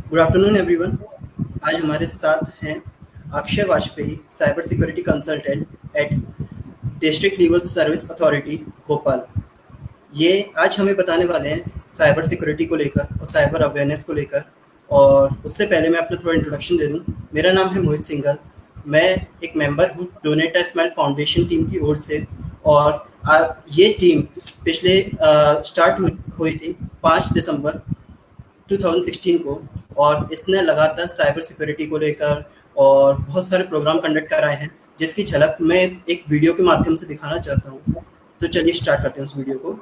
Good afternoon everyone. आज हमारे साथ हैं Akshay Vajpayee, cyber security consultant at district legal service authority Bhopal. ये आज हमें बताने वाले हैं साइबर सिक्योरिटी को लेकर और साइबर अवेयरनेस को लेकर। और उससे पहले मैं अपना थोड़ा इंट्रोडक्शन दे दूं। मेरा नाम है मोहित सिंघल। मैं एक मेंबर हूं donate a smile foundation team की ओर से। और ये टीम पिछले स्टार्ट हुई थी 5 दिसंबर 2016 को। और इसने लगातार साइबर सिक्योरिटी को लेकर और बहुत सारे प्रोग्राम कंडक्ट कराए हैं, जिसकी झलक मैं एक वीडियो के माध्यम से दिखाना चाहता हूँ। तो चलिए स्टार्ट करते हैं उस वीडियो को।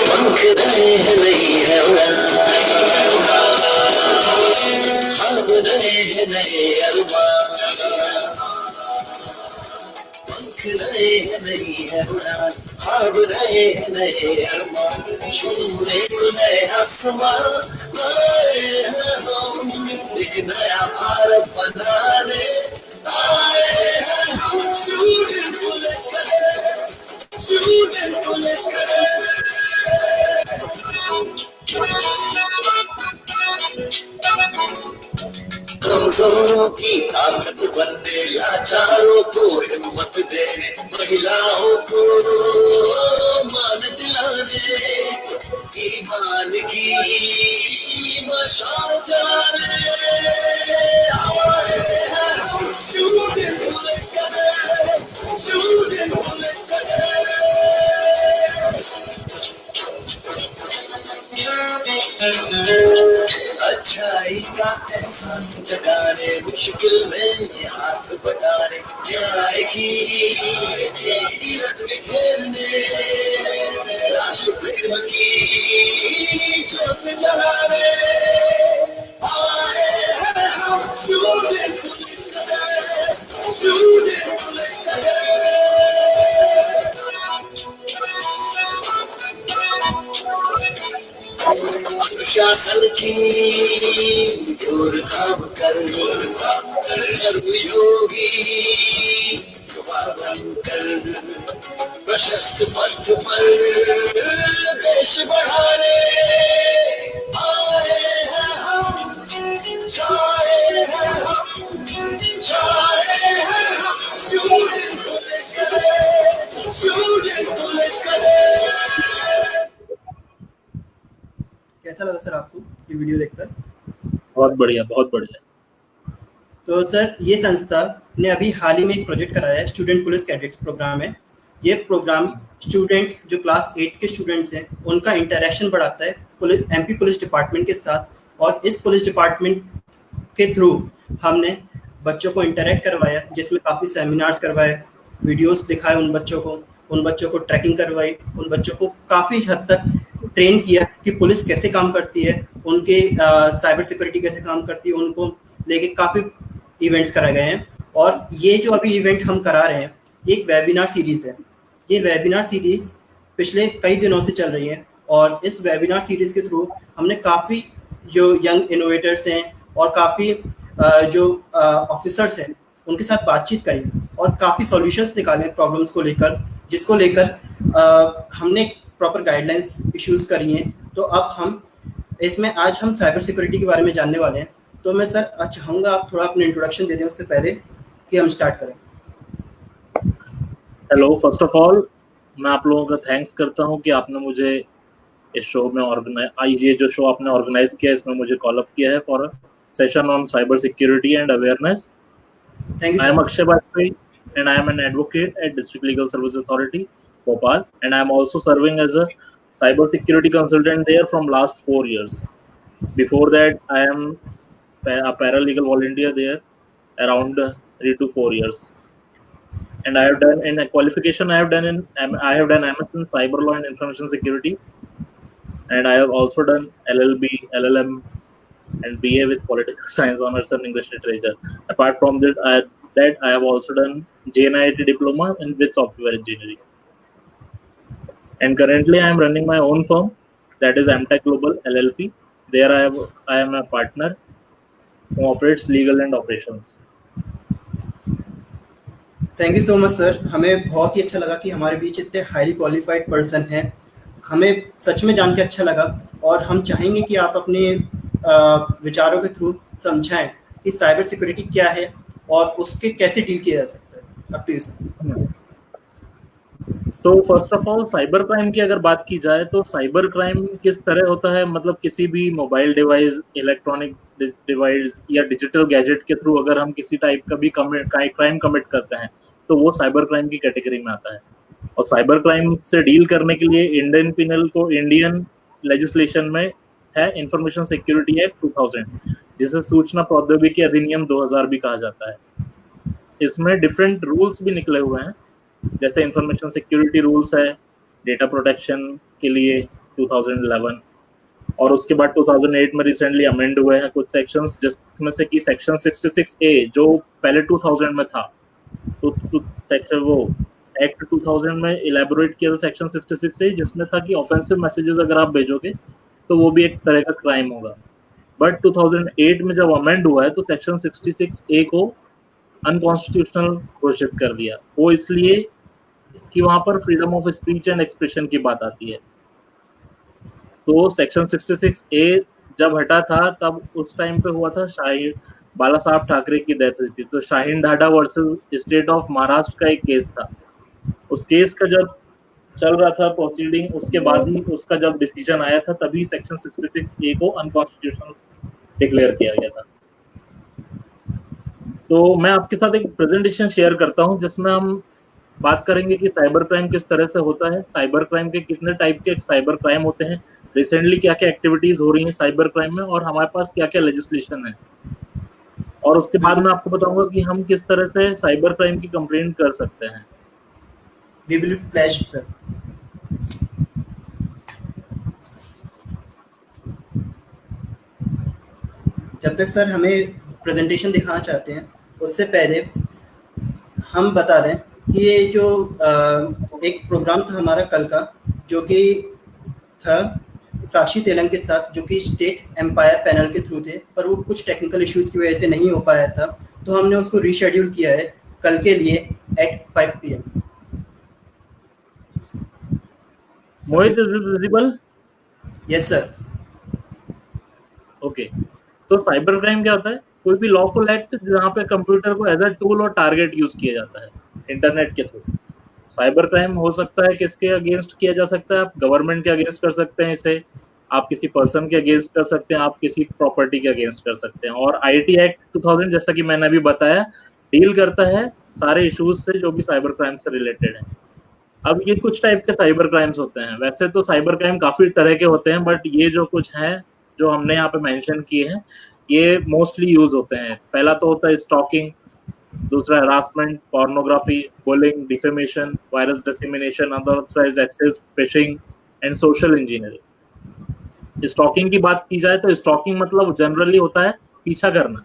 पंख रहे हैं नहीं है ख्वाब रहे हैं नहीं अरमान, पंख रहे हैं नहीं है उड़ान, ख्वाब रहे हैं नहीं अरमान, छूने को नए आसमान आए हैं हम, एक नया भारत बनाने आए हैं हम। स्टूडेंट पुलिस करे, स्टूडेंट पुलिस करे। कमजोरों की ताकत बनने, लाचारों को हिम्मत देने, महिलाओं को मान दिलाने, ईमान की मशाल जलाने आए हैं हम। स्टूडेंट पुलिस करे, स्टूडेंट पुलिस करे। अच्छाई का एहसास जगाने, मुश्किल में हाथ बटाने, न्याय की किरण बिखेरने, राष्ट्र प्रेम की ज्योत जलाने आए हैं हम। स्टूडेंट पुलिस करे, स्टूडेंट पुलिस करे। अनुशासन की दूर काम कर, कर्मयोगी युवा बनकर, प्रशस्त पथ पर देश बढ़ाने आए हैं हम, जाए हैं हम, जाए हैं हम। स्टूडेंट पुलिस करे, स्टूडेंट पुलिस करे। कैसा लगा सर आपको ये वीडियो देखकर? बहुत बढ़िया, बहुत बढ़िया। तो सर, ये संस्था ने अभी हाल ही में एक प्रोजेक्ट कराया है, स्टूडेंट पुलिस कैडेट्स प्रोग्राम है। ये प्रोग्राम स्टूडेंट्स जो क्लास 8 के स्टूडेंट्स हैं उनका इंटरेक्शन बढ़ाता है एमपी पुलिस डिपार्टमेंट के साथ। और इस पुलिस डिपार्टमेंट के थ्रू हमने बच्चों को इंटरेक्ट करवाया, जिसमें काफ़ी सेमिनार्स करवाए, वीडियोस दिखाए उन बच्चों को ट्रैकिंग करवाई, उन बच्चों को काफ़ी हद तक ट्रेन किया कि पुलिस कैसे काम करती है, उनके साइबर सिक्योरिटी कैसे काम करती है, उनको लेके काफ़ी इवेंट्स कराए गए हैं। और ये जो अभी इवेंट हम करा रहे हैं, ये एक वेबिनार सीरीज़ है। ये वेबिनार सीरीज़ पिछले कई दिनों से चल रही है। और इस वेबिनार सीरीज़ के थ्रू हमने काफ़ी जो यंग इनोवेटर्स हैं और काफ़ी जो ऑफिसर्स हैं उनके साथ बातचीत करी और काफ़ी सॉल्यूशंस निकाले प्रॉब्लम्स को लेकर, जिसको लेकर हमने प्रॉपर गाइडलाइंस इश्यूज़ करी हैं। तो अब हम इसमें आज हम साइबर सिक्योरिटी के बारे में जानने वाले हैं। तो मैं सर चाहूँगा आप थोड़ा अपना इंट्रोडक्शन दे दें उससे पहले कि हम स्टार्ट करें। हेलो, फर्स्ट ऑफ ऑल मैं आप लोगों का थैंक्स करता हूं कि आपने मुझे इस शो में ये जो शो आपने ऑर्गेनाइज किया, इसमें मुझे कॉल अप किया है for a session on cyber security and awareness. Thank you I am sir. Akshay Vajpayee and I am an advocate at District Legal Service Authority, Bhopal, and I am also serving as a cyber security consultant there from last 4 years. Before that, I am a paralegal volunteer there around 3 to 4 years. And I have done in a qualification. I have done MS in cyber law and information security, and I have also done LLB, LLM, and BA with political science honors and English literature. Apart from that, I have also done JNIT diploma with software engineering. And currently, I am running my own firm that is MTech Global LLP. There I am a partner who operates legal and operations. Thank you so much sir, हमें बहुत ही अच्छा लगा कि हमारे बीच इतने highly qualified person हैं। हमें सच में जान के अच्छा लगा और हम चाहेंगे कि आप अपने विचारों के थ्रू समझाएं कि साइबर सिक्योरिटी क्या है और उसके कैसे डील किया जा सकता है। Up to you sir. तो first of all cyber crime की अगर बात की जाए तो साइबर क्राइम किस तरह होता है, मतलब किसी भी मोबाइल डिवाइस, इलेक्ट्रॉनिक डिवाइस या डिजिटल गैजेट के थ्रू अगर हम किसी टाइप का भी क्राइम कमिट करते हैं तो वो साइबर क्राइम की कैटेगरी में आता है। और साइबर क्राइम से डील करने के लिए इंडियन लेजिस्लेशन में है इंफॉर्मेशन सिक्योरिटी एक्ट 2000, जिसे सूचना प्रौद्योगिकी अधिनियम 2000 भी कहा जाता है। इसमें डिफरेंट रूल्स भी निकले हुए हैं, जैसे इंफॉर्मेशन सिक्योरिटी रूल्स है डेटा प्रोटेक्शन के लिए 2011, और उसके बाद 2008 में रिसेंटली अमेंड हुए हैं कुछ सेक्शंस, जिसमें से कि सेक्शन 66A जो पहले 2000 में था, तो सेक्शन वो एक्ट 2000 में इलेबोरेट किया था सेक्शन 66A, जिसमें था कि ऑफेंसिव मैसेजेस अगर आप भेजोगे तो वो भी एक तरह का क्राइम होगा। बट 2008 में जब अमेंड हुआ है तो सेक्शन 66A को अनकॉन्स्टिट्यूशनल घोषित कर दिया। वो इसलिए कि वहां पर freedom of speech and expression की बात आती है। तो सेक्शन 66A जब हटा था तब उस टाइम पे हुआ था बाला साहब ठाकरे की डेथ हुई थी, तो Shaheen Dhada versus state of Maharashtra का एक केस था। उस केस का जब चल रहा था प्रोसीडिंग, उसके बाद ही उसका जब डिसीजन आया था तभी सेक्शन 66A को अनकॉन्स्टिट्यूशनल डिक्लेयर किया गया था। तो मैं आपके साथ एक प्रेजेंटेशन शेयर करता हूं जिसमें हम बात करेंगे कि साइबर क्राइम किस तरह से होता है, साइबर क्राइम के कितने टाइप के साइबर क्राइम होते हैं, रिसेंटली क्या क्या एक्टिविटीज हो रही हैं साइबर क्राइम में, और हमारे पास क्या क्या लेजिस्लेशन है। और उसके बाद मैं आपको बताऊंगा कि हम किस तरह से साइबर क्राइम की कंप्लेंट कर सकते हैं। We will be pleased sir. जब तक सर हमें प्रेजेंटेशन दिखाना चाहते हैं उससे पहले हम बता दें कि ये जो एक प्रोग्राम था हमारा कल का, जो कि था साक्षी तेलंग के साथ, जो कि स्टेट एम्पायर पैनल के थ्रू थे, पर वो कुछ टेक्निकल इश्यूज की वजह से नहीं हो पाया था, तो हमने उसको रीशेड्यूल किया है कल के लिए at 5 PM। Mohit, is this visible? Yes sir. Okay, तो साइबर क्राइम क्या होता है? कोई भी लॉफुल एक्ट जहाँ पे कंप्यूटर को एज अ टूल और टारगेट यूज किया जाता है इंटरनेट के थ्रू। साइबर क्राइम हो सकता है किसके अगेंस्ट किया जा सकता है? आप गवर्नमेंट के अगेंस्ट कर सकते हैं इसे, आप किसी पर्सन के अगेंस्ट कर सकते हैं, आप किसी प्रॉपर्टी के अगेंस्ट कर सकते हैं। और आईटी एक्ट 2000 जैसा कि मैंने अभी बताया डील करता है सारे इश्यूज से जो भी साइबर क्राइम से रिलेटेड है। अब ये कुछ टाइप के साइबर क्राइम्स होते हैं। वैसे तो साइबर क्राइम काफी तरह के होते हैं, बट ये जो कुछ हैं जो हमने यहाँ पे मेंशन किए हैं ये मोस्टली यूज होते हैं। पहला तो होता है स्टॉकिंग, दूसरा harassment, pornography, bullying, defamation, virus dissemination, unauthorised access, phishing and social engineering. Stalking की बात की जाए तो स्टॉकिंग मतलब जनरली होता है पीछा करना।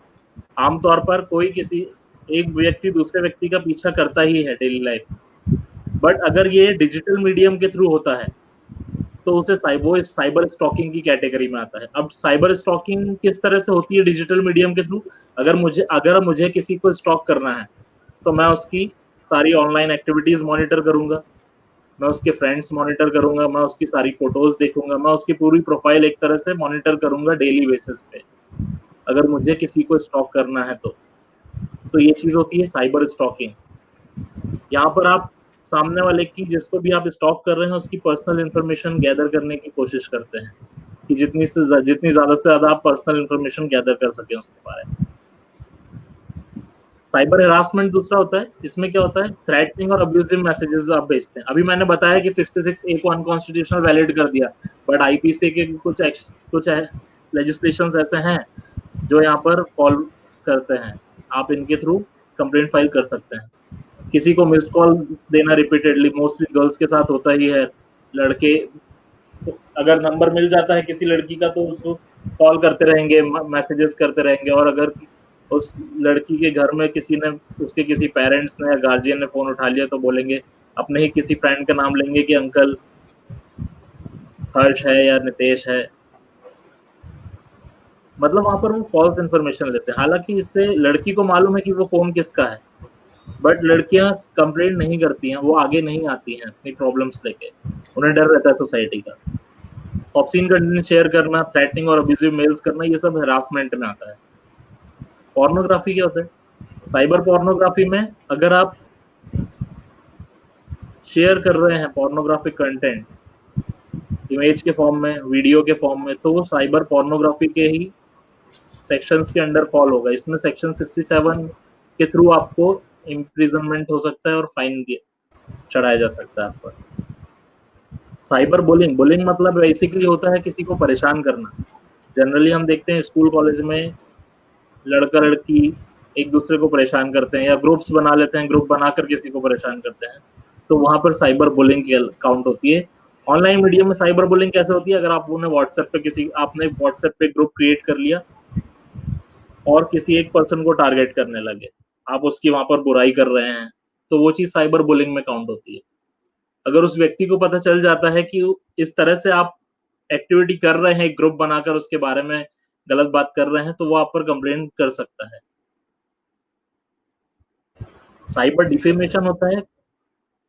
आमतौर पर कोई किसी एक व्यक्ति दूसरे व्यक्ति का पीछा करता ही है डेली लाइफ, बट अगर ये डिजिटल मीडियम के थ्रू होता है तो उसे साइबर स्टॉकिंग की कैटेगरी में आता है। अब साइबर स्टॉकिंग किस तरह से होती है डिजिटल मीडियम के थ्रू? अगर मुझे किसी को स्टॉक करना है तो मैं उसकी सारी ऑनलाइन एक्टिविटीज मॉनिटर करूंगा, मैं उसके फ्रेंड्स मॉनिटर करूंगा, मैं उसकी सारी फोटोज देखूंगा, मैं उसकी पूरी प्रोफाइल एक तरह से मॉनिटर करूंगा डेली बेसिस पे, अगर मुझे किसी को स्टॉक करना है तो ये चीज होती है साइबर स्टॉकिंग। यहाँ पर आप सामने वाले की, जिसको भी आप स्टॉक कर रहे हैं, उसकी पर्सनल इंफॉर्मेशन गैदर करने की कोशिश करते हैं कि जितनी ज्यादा से ज्यादा आप पर्सनल इंफॉर्मेशन गैदर कर सकें उसके बारे में। साइबर हरासमेंट दूसरा होता है। इसमें क्या होता है? थ्रेटनिंग और अब्यूजिव मैसेजेस आप भेजते हैं। अभी मैंने बताया कि 66A को अनकॉन्स्टिट्यूशनल वैलिड कर दिया, बट आईपीसी के कुछ लेजिस्लेशंस ऐसे हैं जो यहाँ पर कॉल करते हैं। आप इनके थ्रू कंप्लेंट फाइल कर सकते हैं। किसी को मिस्ड कॉल देना रिपीटेडली, मोस्टली गर्ल्स के साथ होता ही है। लड़के अगर नंबर मिल जाता है किसी लड़की का तो उसको कॉल करते रहेंगे, मैसेजेस करते रहेंगे, और अगर उस लड़की के घर में उसके किसी पेरेंट्स ने या गार्जियन ने फोन उठा लिया तो बोलेंगे, अपने ही किसी फ्रेंड का नाम लेंगे कि अंकल हर्ष है या नितेश है, मतलब वहां पर वो फॉल्स इन्फॉर्मेशन लेते हैं। हालांकि इससे लड़की को मालूम है कि वो फोन किसका है, बट लड़कियां कंप्लेंट नहीं करती हैं, वो आगे नहीं आती हैं अपनी प्रॉब्लम्स लेके, उन्हें डर रहता है सोसाइटी का। ऑब्ससीन कंटेंट शेयर करना, थ्रेटनिंग और अब्यूजिव मेल्स करना, ये सब हरासमेंट में आता है। पोर्नोग्राफी क्या होता है? साइबर पोर्नोग्राफी में अगर आप शेयर कर रहे हैं पोर्नोग्राफिक कंटेंट इमेज के फॉर्म में, वीडियो के फॉर्म में, तो वो साइबर पोर्नोग्राफी के ही सेक्शंस के अंडर फॉल होगा। इसमें सेक्शन 67 के थ्रू आपको इम्प्रिजनमेंट हो सकता है और फाइन चढ़ाया जा सकता है आप पर। साइबर बुलिंग, बुलिंग मतलब बेसिकली होता है किसी को परेशान करना। जनरली हम देखते हैं स्कूल कॉलेज में लड़का लड़की एक दूसरे को परेशान करते हैं, या ग्रुप्स बना लेते हैं, ग्रुप बनाकर किसी को परेशान करते हैं, तो वहां पर साइबर बुलिंग की काउंट होती है। ऑनलाइन मीडिया में साइबर बुलिंग कैसे होती है? अगर आपने व्हाट्सएप पे ग्रुप क्रिएट कर लिया और किसी एक पर्सन को टारगेट करने लगे, आप उसकी वहां पर बुराई कर रहे हैं, तो वो चीज साइबर बुलिंग में काउंट होती है। अगर उस व्यक्ति को पता चल जाता है कि इस तरह से आप एक्टिविटी कर रहे हैं, ग्रुप बनाकर उसके बारे में गलत बात कर रहे हैं, तो वो आप पर कंप्लेंट कर सकता है। साइबर डिफेमेशन होता है,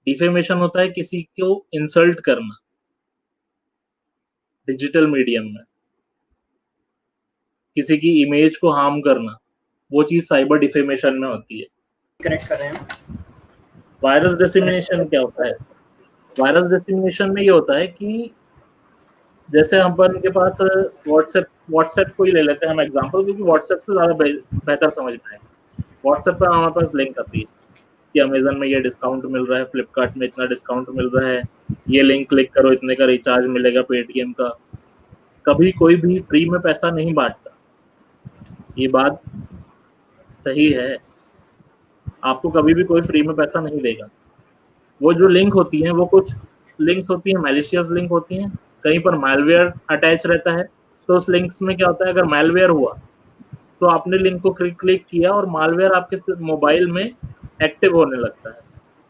डिफेमेशन होता है किसी को इंसल्ट करना डिजिटल मीडियम में, किसी की इमेज को हार्म करना, वो चीज साइबर डिफेमेशन में होती है। कनेक्ट कर रहे हैं। वायरस डिसेमिनेशन क्या होता है? वायरस डिसेमिनेशन में ये होता है कि जैसे हम पर के पास व्हाट्सएप को ही ले लेते हैं हम एग्जांपल, क्योंकि व्हाट्सएप से ज्यादा बेहतर समझ में आएगा। व्हाट्सएप पर हमारे पास लिंक आती है कि अमेजन में ये डिस्काउंट मिल रहा है, फ्लिपकार्ट में इतना डिस्काउंट मिल रहा है, ये लिंक क्लिक करो, इतने का रिचार्ज मिलेगा पेटीएम का। कभी कोई भी फ्री में पैसा नहीं बांटता, ये बात सही है। आपको कभी भी कोई फ्री में पैसा नहीं देगा। वो जो लिंक होती है, वो कुछ लिंक्स होती है मैलिशियस लिंक होती हैं, कहीं पर मैलवेयर अटैच रहता है। तो उस लिंक्स में क्या होता है, अगर मैलवेयर हुआ तो आपने लिंक को क्लिक किया और मालवेयर आपके मोबाइल में एक्टिव होने लगता है।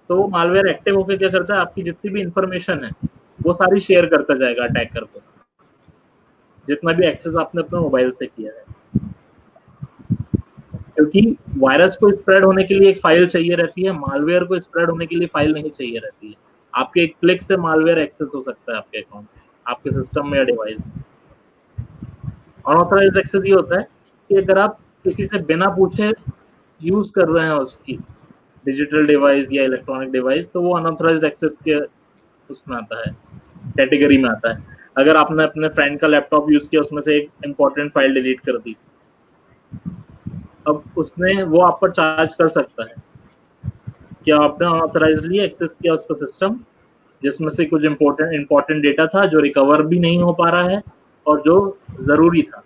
तो वो मालवेयर एक्टिव होकर क्या करता है, आपकी जितनी भी इंफॉर्मेशन है वो सारी शेयर करता जाएगा अटैकर को, जितना भी एक्सेस आपने अपने मोबाइल से किया है। क्योंकि वायरस को स्प्रेड होने के लिए एक फाइल चाहिए रहती है, मालवेयर को स्प्रेड होने के लिए फाइल नहीं चाहिए रहती है। आपके एक क्लिक से मालवेयर एक्सेस हो सकता है आपके अकाउंट, आपके सिस्टम में या डिवाइस में। अनऑथराइज्ड एक्सेस ये होता है कि अगर आप किसी से बिना पूछे यूज कर रहे हैं उसकी डिजिटल डिवाइस या इलेक्ट्रॉनिक डिवाइस, तो वो अनऑथराइज्ड एक्सेस के उसमें आता है, कैटेगरी में आता है। अगर आपने अपने फ्रेंड का लैपटॉप यूज किया, उसमें से एक इंपॉर्टेंट फाइल डिलीट कर दी, अब उसने वो आप पर चार्ज कर सकता है कि आपने अनऑथराइजली एक्सेस किया उसका सिस्टम, जिसमें से कुछ इंपॉर्टेंट डेटा था जो रिकवर भी नहीं हो पा रहा है और जो जरूरी था,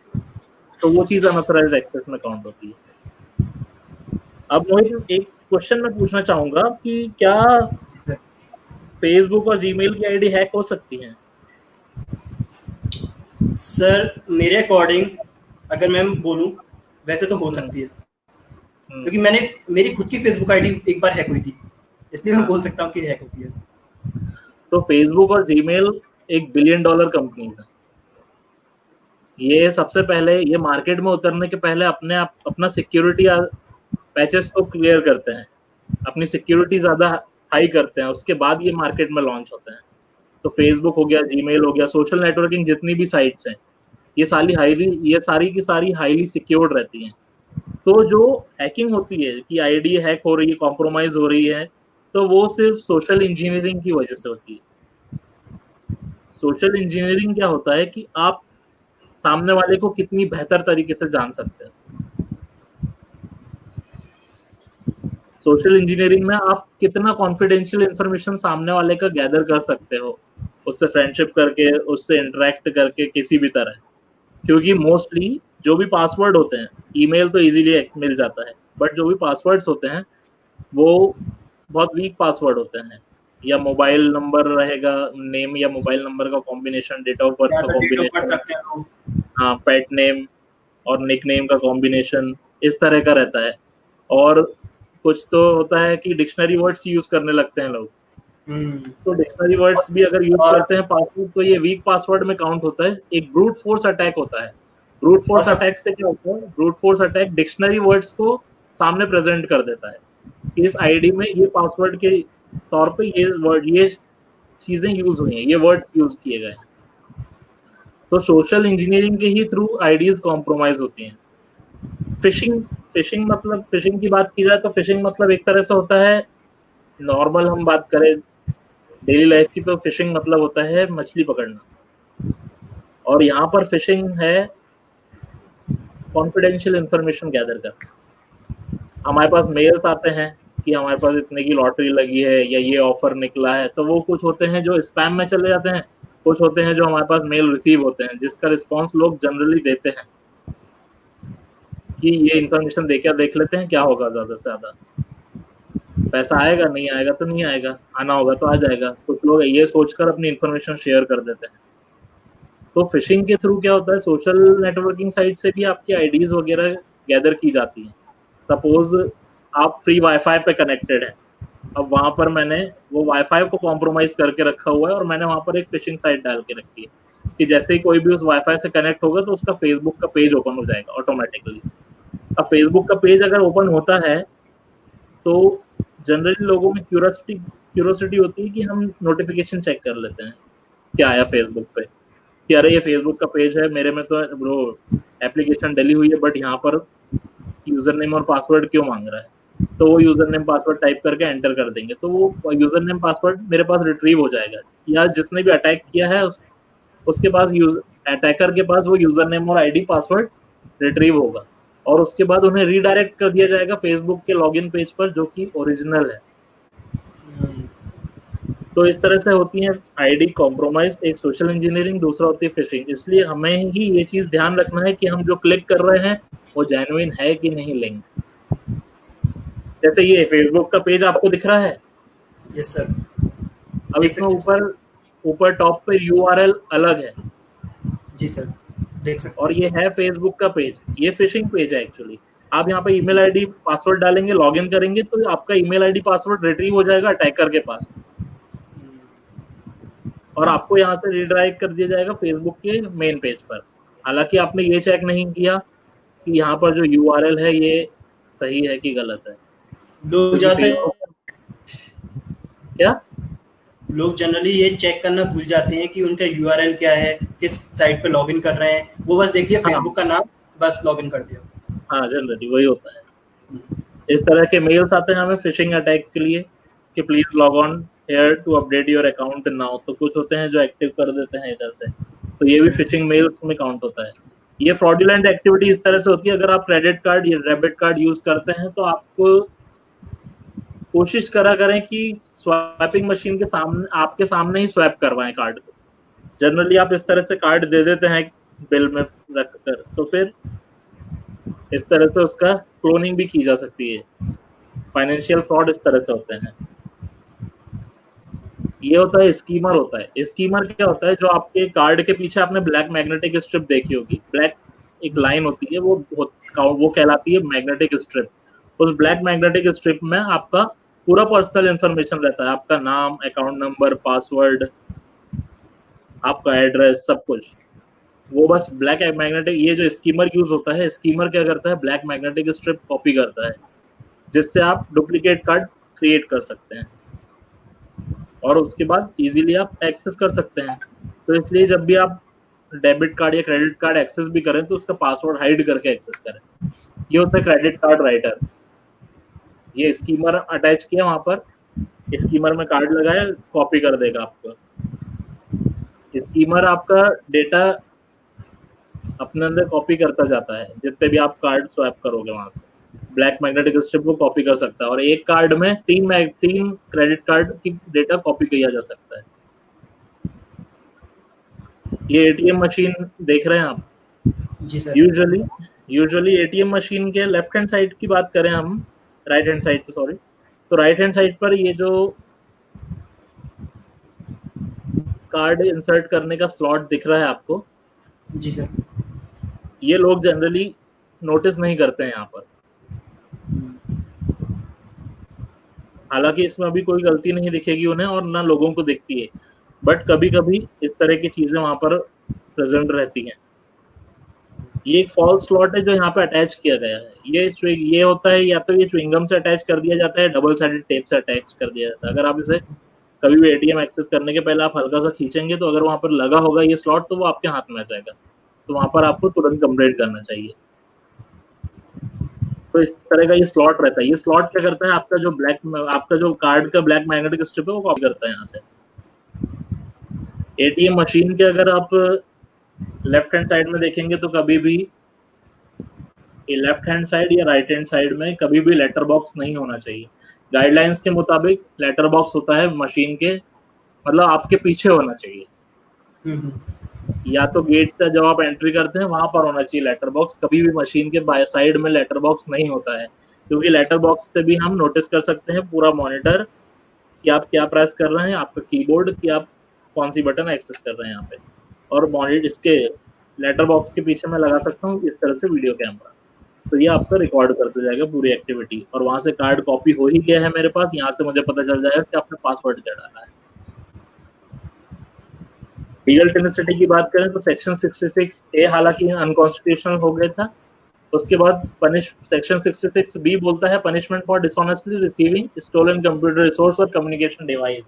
तो वो चीज अनऑथराइज्ड एक्सेस में काउंट होती है। अब मोहित, एक क्वेश्चन मैं पूछना चाहूंगा कि क्या फेसबुक और जीमेल की आईडी हैक हो सकती है? सर मेरे अकॉर्डिंग अगर मैं बोलूं, वैसे तो हो सकती है, क्योंकि मेरी खुद की फेसबुक आईडी एक बार हैक हुई थी, इसलिए मैं बोल सकता हूँ कि हैक होती है। तो फेसबुक और जीमेल एक $1 बिलियन कंपनीज है। ये सबसे पहले, ये मार्केट में उतरने के पहले अपना सिक्योरिटी पैचेस को क्लियर करते हैं, अपनी सिक्योरिटी ज्यादा हाई करते हैं, उसके बाद ये मार्केट में लॉन्च होते हैं। तो फेसबुक हो गया, जीमेल हो गया, सोशल नेटवर्किंग जितनी भी साइट्स हैं, ये सारी की सारी हाईली सिक्योर्ड रहती हैं। तो जो हैकिंग होती है कि आईडी हैक हो रही है, कॉम्प्रोमाइज हो रही है, तो वो सिर्फ सोशल इंजीनियरिंग की वजह से होती है। सोशल इंजीनियरिंग क्या होता है कि आप सामने वाले को कितनी बेहतर तरीके से जान सकते हैं। सोशल इंजीनियरिंग में आप कितना कॉन्फिडेंशियल इंफॉर्मेशन सामने वाले का गैदर कर सकते हो, उससे फ्रेंडशिप करके, उससे इंटरेक्ट करके, किसी भी तरह। क्योंकि मोस्टली जो भी पासवर्ड होते हैं, ईमेल तो इजीली मिल जाता है, बट जो भी पासवर्ड्स होते हैं वो बहुत वीक पासवर्ड होते हैं, या मोबाइल नंबर रहेगा, नेम या मोबाइल नंबर का कॉम्बिनेशन, डेट ऑफ बर्थ का कॉम्बिनेशन, हाँ, पेट नेम और निक नेम का कॉम्बिनेशन, इस तरह का रहता है। और कुछ तो होता है कि डिक्शनरी वर्ड्स यूज करने लगते हैं लोग, तो डिक्शनरी वर्ड्स भी अगर यूज करते हैं पासवर्ड तो ये वीक पासवर्ड में काउंट होता है, एक ब्रूट फोर्स अटैक होता है। ब्रूट फोर्स अटैक से क्या होता है, brute force attack dictionary words को सामने प्रेजेंट कर देता है। इस आईडी में ये पासवर्ड के तौर पे ये वर्ड, ये चीजें यूज हुई हैं, ये वर्ड्स यूज किए गए। तो सोशल इंजीनियरिंग के ही थ्रू आईडीज कॉम्प्रोमाइज होती हैं। फिशिंग मतलब, फिशिंग की बात की जाए तो फिशिंग मतलब एक तरह से होता है, नॉर्मल हम बात करें डेली लाइफ की तो फिशिंग मतलब होता है मछली पकड़ना, और यहाँ पर फिशिंग है कॉन्फिडेंशियल इंफॉर्मेशन गैदर करना। हमारे पास मेल्स आते हैं कि हमारे पास इतने की लॉटरी लगी है या ये ऑफर निकला है, तो वो कुछ होते हैं जो स्पैम में चले जाते हैं, कुछ होते हैं जो हमारे पास मेल रिसीव होते हैं जिसका रिस्पॉन्स लोग जनरली देते हैं कि ये इन्फॉर्मेशन देख लेते हैं क्या होगा, ज्यादा से ज्यादा पैसा आएगा, नहीं आएगा तो नहीं आएगा, आना होगा तो आ जाएगा। कुछ लोग ये सोचकर अपनी इन्फॉर्मेशन शेयर कर देते हैं। तो फिशिंग के थ्रू क्या होता है, सोशल नेटवर्किंग साइट से भी आपकी आईडीज वगैरह गैदर की जाती हैं। सपोज आप फ्री वाईफाई पे कनेक्टेड है, अब वहां पर मैंने वो वाईफाई को कॉम्प्रोमाइज करके रखा हुआ है और मैंने वहां पर एक फिशिंग साइट डाल के रखी है कि जैसे ही कोई भी उस वाईफाई से कनेक्ट होगा तो उसका फेसबुक का पेज ओपन हो जाएगा ऑटोमेटिकली। अब फेसबुक का पेज अगर ओपन होता है तो जनरली लोगों में क्यूरोसिटी होती है कि हम नोटिफिकेशन चेक कर लेते हैं क्या आया फेसबुक पे, कि अरे ये फेसबुक का पेज है, मेरे में तो ब्रो एप्लीकेशन डली हुई है बट यहाँ पर यूजर नेम और पासवर्ड क्यों मांग रहा है। तो वो यूजर नेम पासवर्ड टाइप करके एंटर कर देंगे तो वो यूजर नेम पासवर्ड मेरे पास रिट्रीव हो जाएगा, या जिसने भी अटैक किया है उसके पास अटैकर के पास वो यूजर नेम और आईडी पासवर्ड रिट्रीव होगा और उसके बाद उन्हें रीडायरेक्ट कर दिया जाएगा फेसबुक के लॉगिन पेज पर जो कि ओरिजिनल है। तो इस तरह से होती है आईडी कॉम्प्रोमाइज, एक सोशल इंजीनियरिंग, दूसरा होती है फिशिंग। इसलिए हमें ही ये चीज ध्यान रखना है कि हम जो क्लिक कर रहे हैं वो जेन्युइन है कि नहीं लिंक। जैसे ये फेसबुक का पेज आपको दिख रहा है, यस सर, अब इसमें ऊपर टॉप पे यूआरएल अलग है। जी सर, देख सकते और ये है फेसबुक का पेज, ये फिशिंग पेज है एक्चुअली। आप यहाँ पे ईमेल आईडी पासवर्ड डालेंगे, लॉगिन करेंगे तो आपका ईमेल आईडी पासवर्ड रिट्रीव हो जाएगा अटैकर के पास और आपको यहाँ से रीडायरेक्ट कर दिया जाएगा फेसबुक के मेन पेज पर। हालांकि आपने ये चेक नहीं किया कि यहाँ पर जो यूआरएल है ये सही है कि गलत है। लोग जाते हैं, क्या लोग जनरली ये चेक करना भूल जाते हैं कि उनका यूआरएल क्या है, किस साइट पे लॉगिन कर रहे हैं, वो बस देख लिया फेसबुक का नाम, बस लॉगिन कर दिया। हाँ, जनरली वही होता है। इस तरह के मेल्स आते हैं हमें फिशिंग अटैक के लिए कि please log on here to update your account now. तो कुछ होते हैं जो एक्टिव कर देते हैं इधर से, तो ये भी फिशिंग मेल्स में काउंट होता है। ये फ्रॉडुलेंट एक्टिविटी इस तरह से होती है, अगर आप क्रेडिट कार्ड या डेबिट कार्ड यूज करते हैं तो आपको कोशिश करा करें कि स्वैपिंग मशीन के सामने, आपके सामने ही स्वैप करवाएं कार्ड को। जनरली आप इस तरह से कार्ड दे देते हैं बिल में रखकर, तो फिर इस तरह से उसका क्लोनिंग भी की जा सकती है। फाइनेंशियल फ्रॉड इस तरह से होते हैं। ये होता है स्कीमर होता है। स्कीमर क्या होता है, जो आपके कार्ड के पीछे आपने ब्लैक मैग्नेटिक स्ट्रिप देखी होगी, ब्लैक एक लाइन होती है, वो कहलाती है मैग्नेटिक स्ट्रिप। उस ब्लैक मैग्नेटिक स्ट्रिप में आपका पूरा पर्सनल इंफॉर्मेशन रहता है, आपका नाम, अकाउंट नंबर, पासवर्ड, आपका एड्रेस, सब कुछ। वो बस ब्लैक मैग्नेटिक, ये जो स्कीमर यूज होता है, स्कीमर क्या करता है, ब्लैक मैग्नेटिक स्ट्रिप कॉपी करता है जिससे आप डुप्लीकेट कार्ड क्रिएट कर सकते हैं और उसके बाद इजीली आप एक्सेस कर सकते हैं। तो इसलिए जब भी आप डेबिट कार्ड या क्रेडिट कार्ड एक्सेस भी करें तो उसका पासवर्ड हाइड करके एक्सेस करें। ये होता है क्रेडिट कार्ड राइटर। ये स्कीमर अटैच किया वहां पर, स्कीमर में कार्ड लगाया, कॉपी कर देगा आपको। स्कीमर आपका डेटा अपने अंदर कॉपी करता जाता है, जितने भी आप कार्ड स्वैप करोगे वहां से ब्लैक मैग्नेटिक स्ट्रिप को कॉपी कर सकता है और एक कार्ड में तीन क्रेडिट कार्ड की डेटा कॉपी किया जा सकता है। ये एटीएम मशीन देख रहे हैं आप, जी सर। यूजुअली एटीएम मशीन के लेफ्ट हैंड साइड की बात करें हम, राइट हैंड साइड पे सॉरी, तो राइट हैंड साइड पर ये जो कार्ड इंसर्ट करने का स्लॉट दिख रहा है आपको, जी सर, ये लोग जनरली नोटिस नहीं करते हैं यहाँ पर। हालांकि इसमें अभी कोई गलती नहीं दिखेगी उन्हें और ना लोगों को दिखती है, बट कभी कभी इस तरह की चीजें वहां पर प्रेजेंट रहती हैं। ये एक फॉल्स स्लॉट है जो यहाँ पे अटैच किया गया है। ये होता है या तो ये च्युइंगम से अटैच कर दिया जाता है, डबल साइडेड टेप से अटैच कर दिया जाता है। अगर आप इसे कभी भी एटीएम एक्सेस करने के पहले आप हल्का सा खींचेंगे तो अगर वहां पर लगा होगा ये स्लॉट तो वो आपके हाथ में आ जाएगा, तो वहां पर आपको तुरंत कंप्लेंट करना चाहिए। तो इस तरह का ये स्लॉट रहता है। ये स्लॉट क्या करता है, आपका जो कार्ड का ब्लैक मैग्नेटिक स्ट्रिप है वो कॉपी करता है यहाँ से। एटीएम मशीन के अगर आप लेफ्ट हैंड साइड में देखेंगे तो कभी भी लेफ्ट हैंड साइड या राइट हैंड साइड में कभी भी लेटर बॉक्स नहीं होना चाहिए। गाइडलाइंस के मुताबिक लेटर बॉक्स होता है मशीन के, मतलब आपके पीछे होना चाहिए। या तो गेट से जब आप एंट्री करते हैं वहां पर होना चाहिए लेटर बॉक्स। कभी भी मशीन के बाय साइड में लेटर बॉक्स नहीं होता है, क्योंकि लेटर बॉक्स से भी हम नोटिस कर सकते हैं पूरा मॉनिटर कि आप क्या प्रेस कर रहे हैं, आपका कीबोर्ड कि आप कौन सी बटन एक्सेस कर रहे हैं यहाँ पे। और मॉनिटर इसके लेटर बॉक्स के पीछे मैं लगा सकता हूँ इस तरह से वीडियो कैमरा, तो ये आपका रिकॉर्ड करते जाएगा पूरी एक्टिविटी। और वहां से कार्ड कॉपी हो ही गया है मेरे पास, यहाँ से मुझे पता चल जाएगा कि आपने पासवर्ड क्या डाला है। लीगल टेनेसिटी की बात करें तो सेक्शन 66A हालांकि अनकॉन्स्टिट्यूशनल हो गया था। उसके बाद सेक्शन 66B बोलता है punishment for dishonestly receiving stolen computer resource और कम्युनिकेशन डिवाइस।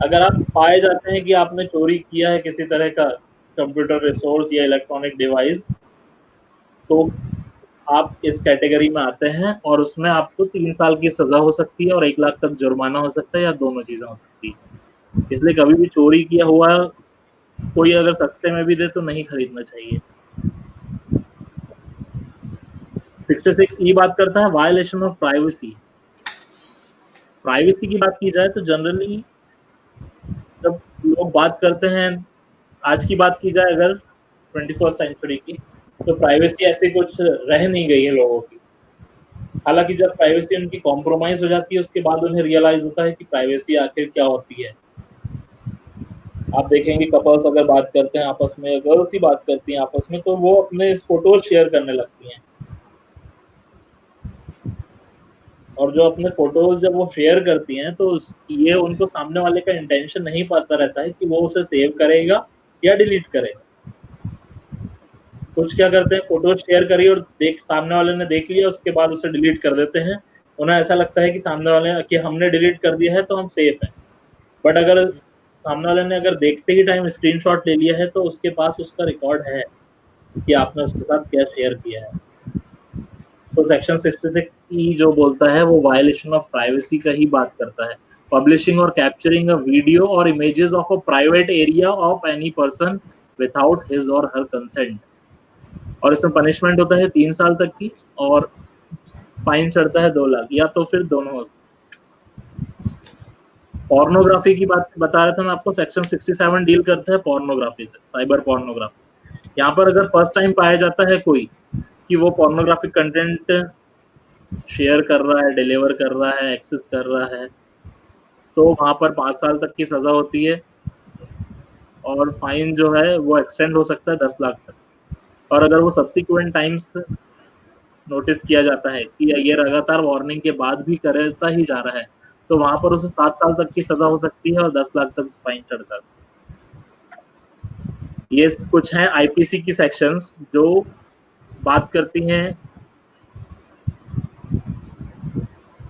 अगर आप पाए जाते हैं कि आपने चोरी किया है किसी तरह का कंप्यूटर रिसोर्स या इलेक्ट्रॉनिक डिवाइस, तो आप इस कैटेगरी में आते हैं और उसमें आपको 3 साल की सजा हो सकती है और 1 लाख तक जुर्माना हो सकता है, या दोनों चीजें हो सकती है। इसलिए कभी भी चोरी किया हुआ कोई अगर सस्ते में भी दे तो नहीं खरीदना चाहिए। 66E बात करता है वायलेशन ऑफ प्राइवेसी। प्राइवेसी की बात की जाए तो जनरली जब लोग बात करते हैं, आज की बात की जाए अगर 21st सेंचुरी की, तो प्राइवेसी ऐसे कुछ रह नहीं गई है लोगों की। हालांकि जब प्राइवेसी उनकी कॉम्प्रोमाइज हो जाती है उसके बाद उन्हें रियलाइज होता है कि प्राइवेसी आखिर क्या होती है। आप देखेंगे कपल्स अगर बात करते हैं आपस में, गर्ल्स ही बात करती हैं आपस में, तो वो अपने फोटोज शेयर करने लगती हैं। और जो अपने फोटोज जब वो शेयर करती हैं तो ये उनको सामने वाले का इंटेंशन नहीं पता रहता है कि वो उसे सेव करेगा या डिलीट करेगा। कुछ क्या करते हैं, फोटोज शेयर करी और सामने वाले ने देख लिया, उसके बाद उसे डिलीट कर देते हैं। उन्हें ऐसा लगता है कि सामने वाले कि हमने डिलीट कर दिया है तो हम सेफ हैं। बट अगर सामने वाले ने अगर देखते ही टाइम स्क्रीनशॉट ले लिया है तो उसके पास उसका रिकॉर्ड है कि आपने उसके साथ क्या शेयर किया है। तो सेक्शन 66E जो बोलता है वो वायलेशन ऑफ प्राइवेसी का ही बात करता है। पब्लिशिंग और कैप्चरिंग अ वीडियो और images of a private area of any person without his और हर कंसेंट। और इसमें पनिशमेंट होता है 3 साल तक की और फाइन चढ़ता है 2 लाख, या तो फिर दोनों। पोर्नोग्राफी की बात बता रहा था मैं आपको। सेक्शन 67 डील करता है पोर्नोग्राफी से, साइबर पोर्नोग्राफी। यहाँ पर अगर फर्स्ट टाइम पाया जाता है कोई कि वो पोर्नोग्राफिक कंटेंट शेयर कर रहा है, डिलीवर कर रहा है, एक्सेस कर रहा है, तो वहां पर 5 साल तक की सजा होती है और फाइन जो है वो एक्सटेंड हो सकता है 10 लाख तक। और अगर वो सब्सिक्वेंट टाइम्स नोटिस किया जाता है कि ये लगातार वार्निंग के बाद भी करता ही जा रहा है, तो वहां पर उसे 7 साल तक की सजा हो सकती है और 10 लाख तक फाइन चढ़ता है। ये कुछ हैं आईपीसी की सेक्शंस जो बात करती हैं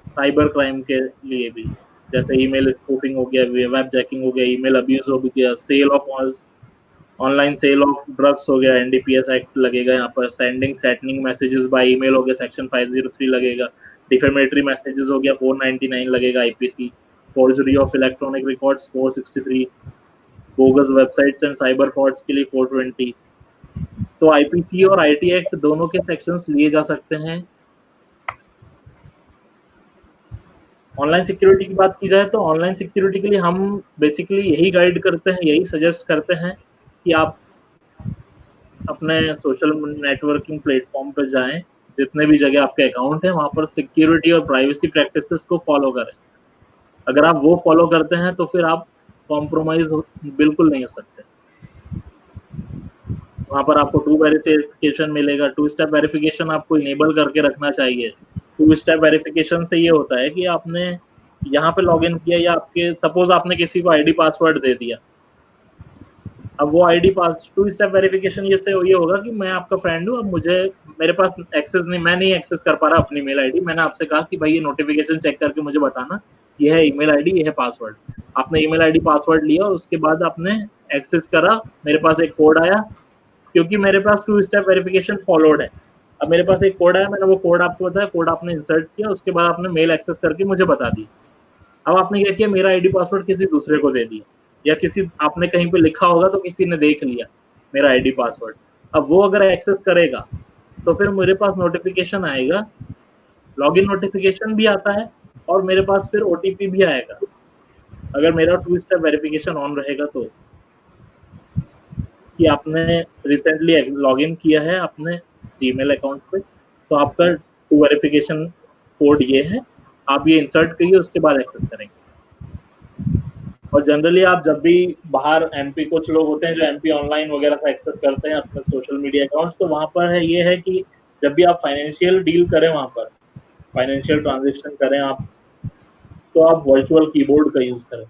साइबर क्राइम के लिए भी, जैसे ईमेल स्पूफिंग हो गया, वेब जैकिंग हो गया, ईमेल अब्यूज हो गया, sale of online sale of drugs हो गया, एनडीपीएस एक्ट लगेगा यहाँ पर। Sending threatening messages by email हो गया, सेक्शन 503 लगेगा। डिफेमेटरी मैसेजेस हो गया, 499 लगेगा IPC. Forgery of electronic records 463, bogus websites and cyber frauds के लिए 420। तो आईपीसी और आईटी एक्ट दोनों के सेक्शंस लिए जा सकते हैं। ऑनलाइन सिक्योरिटी की बात की जाए तो ऑनलाइन सिक्योरिटी के लिए हम बेसिकली यही गाइड करते हैं, यही सजेस्ट करते हैं कि आप अपने सोशल नेटवर्किंग प्लेटफॉर्म पर जाएं, जितने भी जगह आपके अकाउंट है वहां पर सिक्योरिटी और प्राइवेसी प्रैक्टिसेस को फॉलो करें। अगर आप वो फॉलो करते हैं तो फिर आप कॉम्प्रोमाइज बिल्कुल नहीं हो सकते। वहां पर आपको 2 वेरिफिकेशन मिलेगा। 2 स्टेप वेरिफिकेशन आपको इनेबल करके रखना चाहिए। 2 स्टेप वेरिफिकेशन से ये होता है कि आपने यहाँ पे लॉगिन किया या आपके सपोज आपने किसी को आईडी पासवर्ड दे दिया, अब वो आईडी पास 2 स्टेप वेरिफिकेशन ये होगा कि मैं आपका फ्रेंड हूँ, अब मुझे मेरे पास एक्सेस नहीं, मैं नहीं एक्सेस कर पा रहा अपनी मेल आईडी, मैंने आपसे कहा कि भाई ये नोटिफिकेशन चेक करके मुझे बताना, ये है ईमेल आईडी, ये है पासवर्ड। आपने ईमेल आईडी पासवर्ड लिया और उसके बाद आपने एक्सेस करा, मेरे पास एक कोड आया, क्योंकि मेरे पास 2 स्टेप वेरिफिकेशन फॉलोड है। अब मेरे पास एक कोड आया, मैंने वो कोड आपको बताया, कोड आपने इंसर्ट किया, उसके बाद आपने मेल एक्सेस करके मुझे बता दी। अब आपने क्या किया, मेरा आईडी पासवर्ड किसी दूसरे को दे दिया, या किसी आपने कहीं पे लिखा होगा तो किसी ने देख लिया मेरा आईडी पासवर्ड। अब वो अगर एक्सेस करेगा तो फिर मेरे पास नोटिफिकेशन आएगा, लॉगिन नोटिफिकेशन भी आता है और मेरे पास फिर ओटीपी भी आएगा, अगर मेरा 2 स्टेप वेरिफिकेशन ऑन रहेगा तो, कि आपने रिसेंटली लॉगिन किया है अपने जीमेल अकाउंट पे, तो आपका 2 वेरिफिकेशन कोड ये है, आप ये इंसर्ट करिए, उसके बाद एक्सेस करेंगे। और जनरली आप जब भी बाहर एमपी, कुछ लोग होते हैं जो एमपी ऑनलाइन वगैरह से एक्सेस करते हैं अपने सोशल मीडिया अकाउंट्स, तो वहाँ पर है ये है कि जब भी आप फाइनेंशियल डील करें, वहाँ पर फाइनेंशियल ट्रांजेक्शन करें आप, तो आप वर्चुअल कीबोर्ड का यूज करें,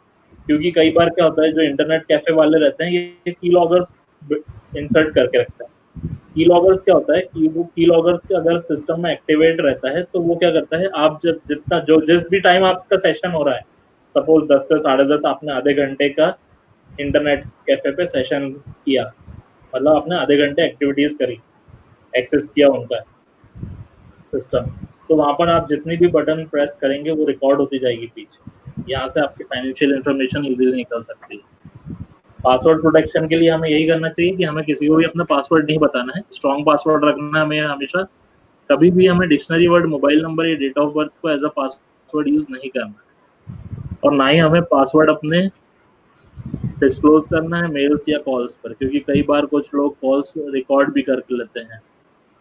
क्योंकि कई बार क्या होता है जो इंटरनेट कैफे वाले रहते हैं ये की लॉगर्स इंसर्ट करके रखते हैं। की लॉगर्स क्या होता है कि वो की लॉगर्स अगर सिस्टम में एक्टिवेट रहता है तो वो क्या करता है, आप जब जितना जो जिस भी टाइम आपका सेशन हो रहा है, सपोज 10 से 10:30 आपने आधे घंटे का इंटरनेट कैफे पे सेशन किया, मतलब आपने आधे घंटे एक्टिविटीज करी, एक्सेस किया उनका सिस्टम, तो वहां पर आप जितनी भी बटन प्रेस करेंगे वो रिकॉर्ड होती जाएगी पीछे, यहाँ से आपकी फाइनेंशियल इंफॉर्मेशन इजीली निकल सकती है। पासवर्ड प्रोटेक्शन के लिए हमें यही करना चाहिए कि हमें किसी को भी अपना पासवर्ड नहीं बताना है, स्ट्रॉन्ग पासवर्ड रखना है हमें हमेशा, कभी भी हमें डिक्शनरी वर्ड, मोबाइल नंबर या डेट ऑफ बर्थ को एज अ पासवर्ड यूज नहीं करना है, और ना ही हमें पासवर्ड अपने डिस्क्लोज करना है मेल्स या कॉल्स पर, क्योंकि कई बार कुछ लोग कॉल्स रिकॉर्ड भी करके लेते हैं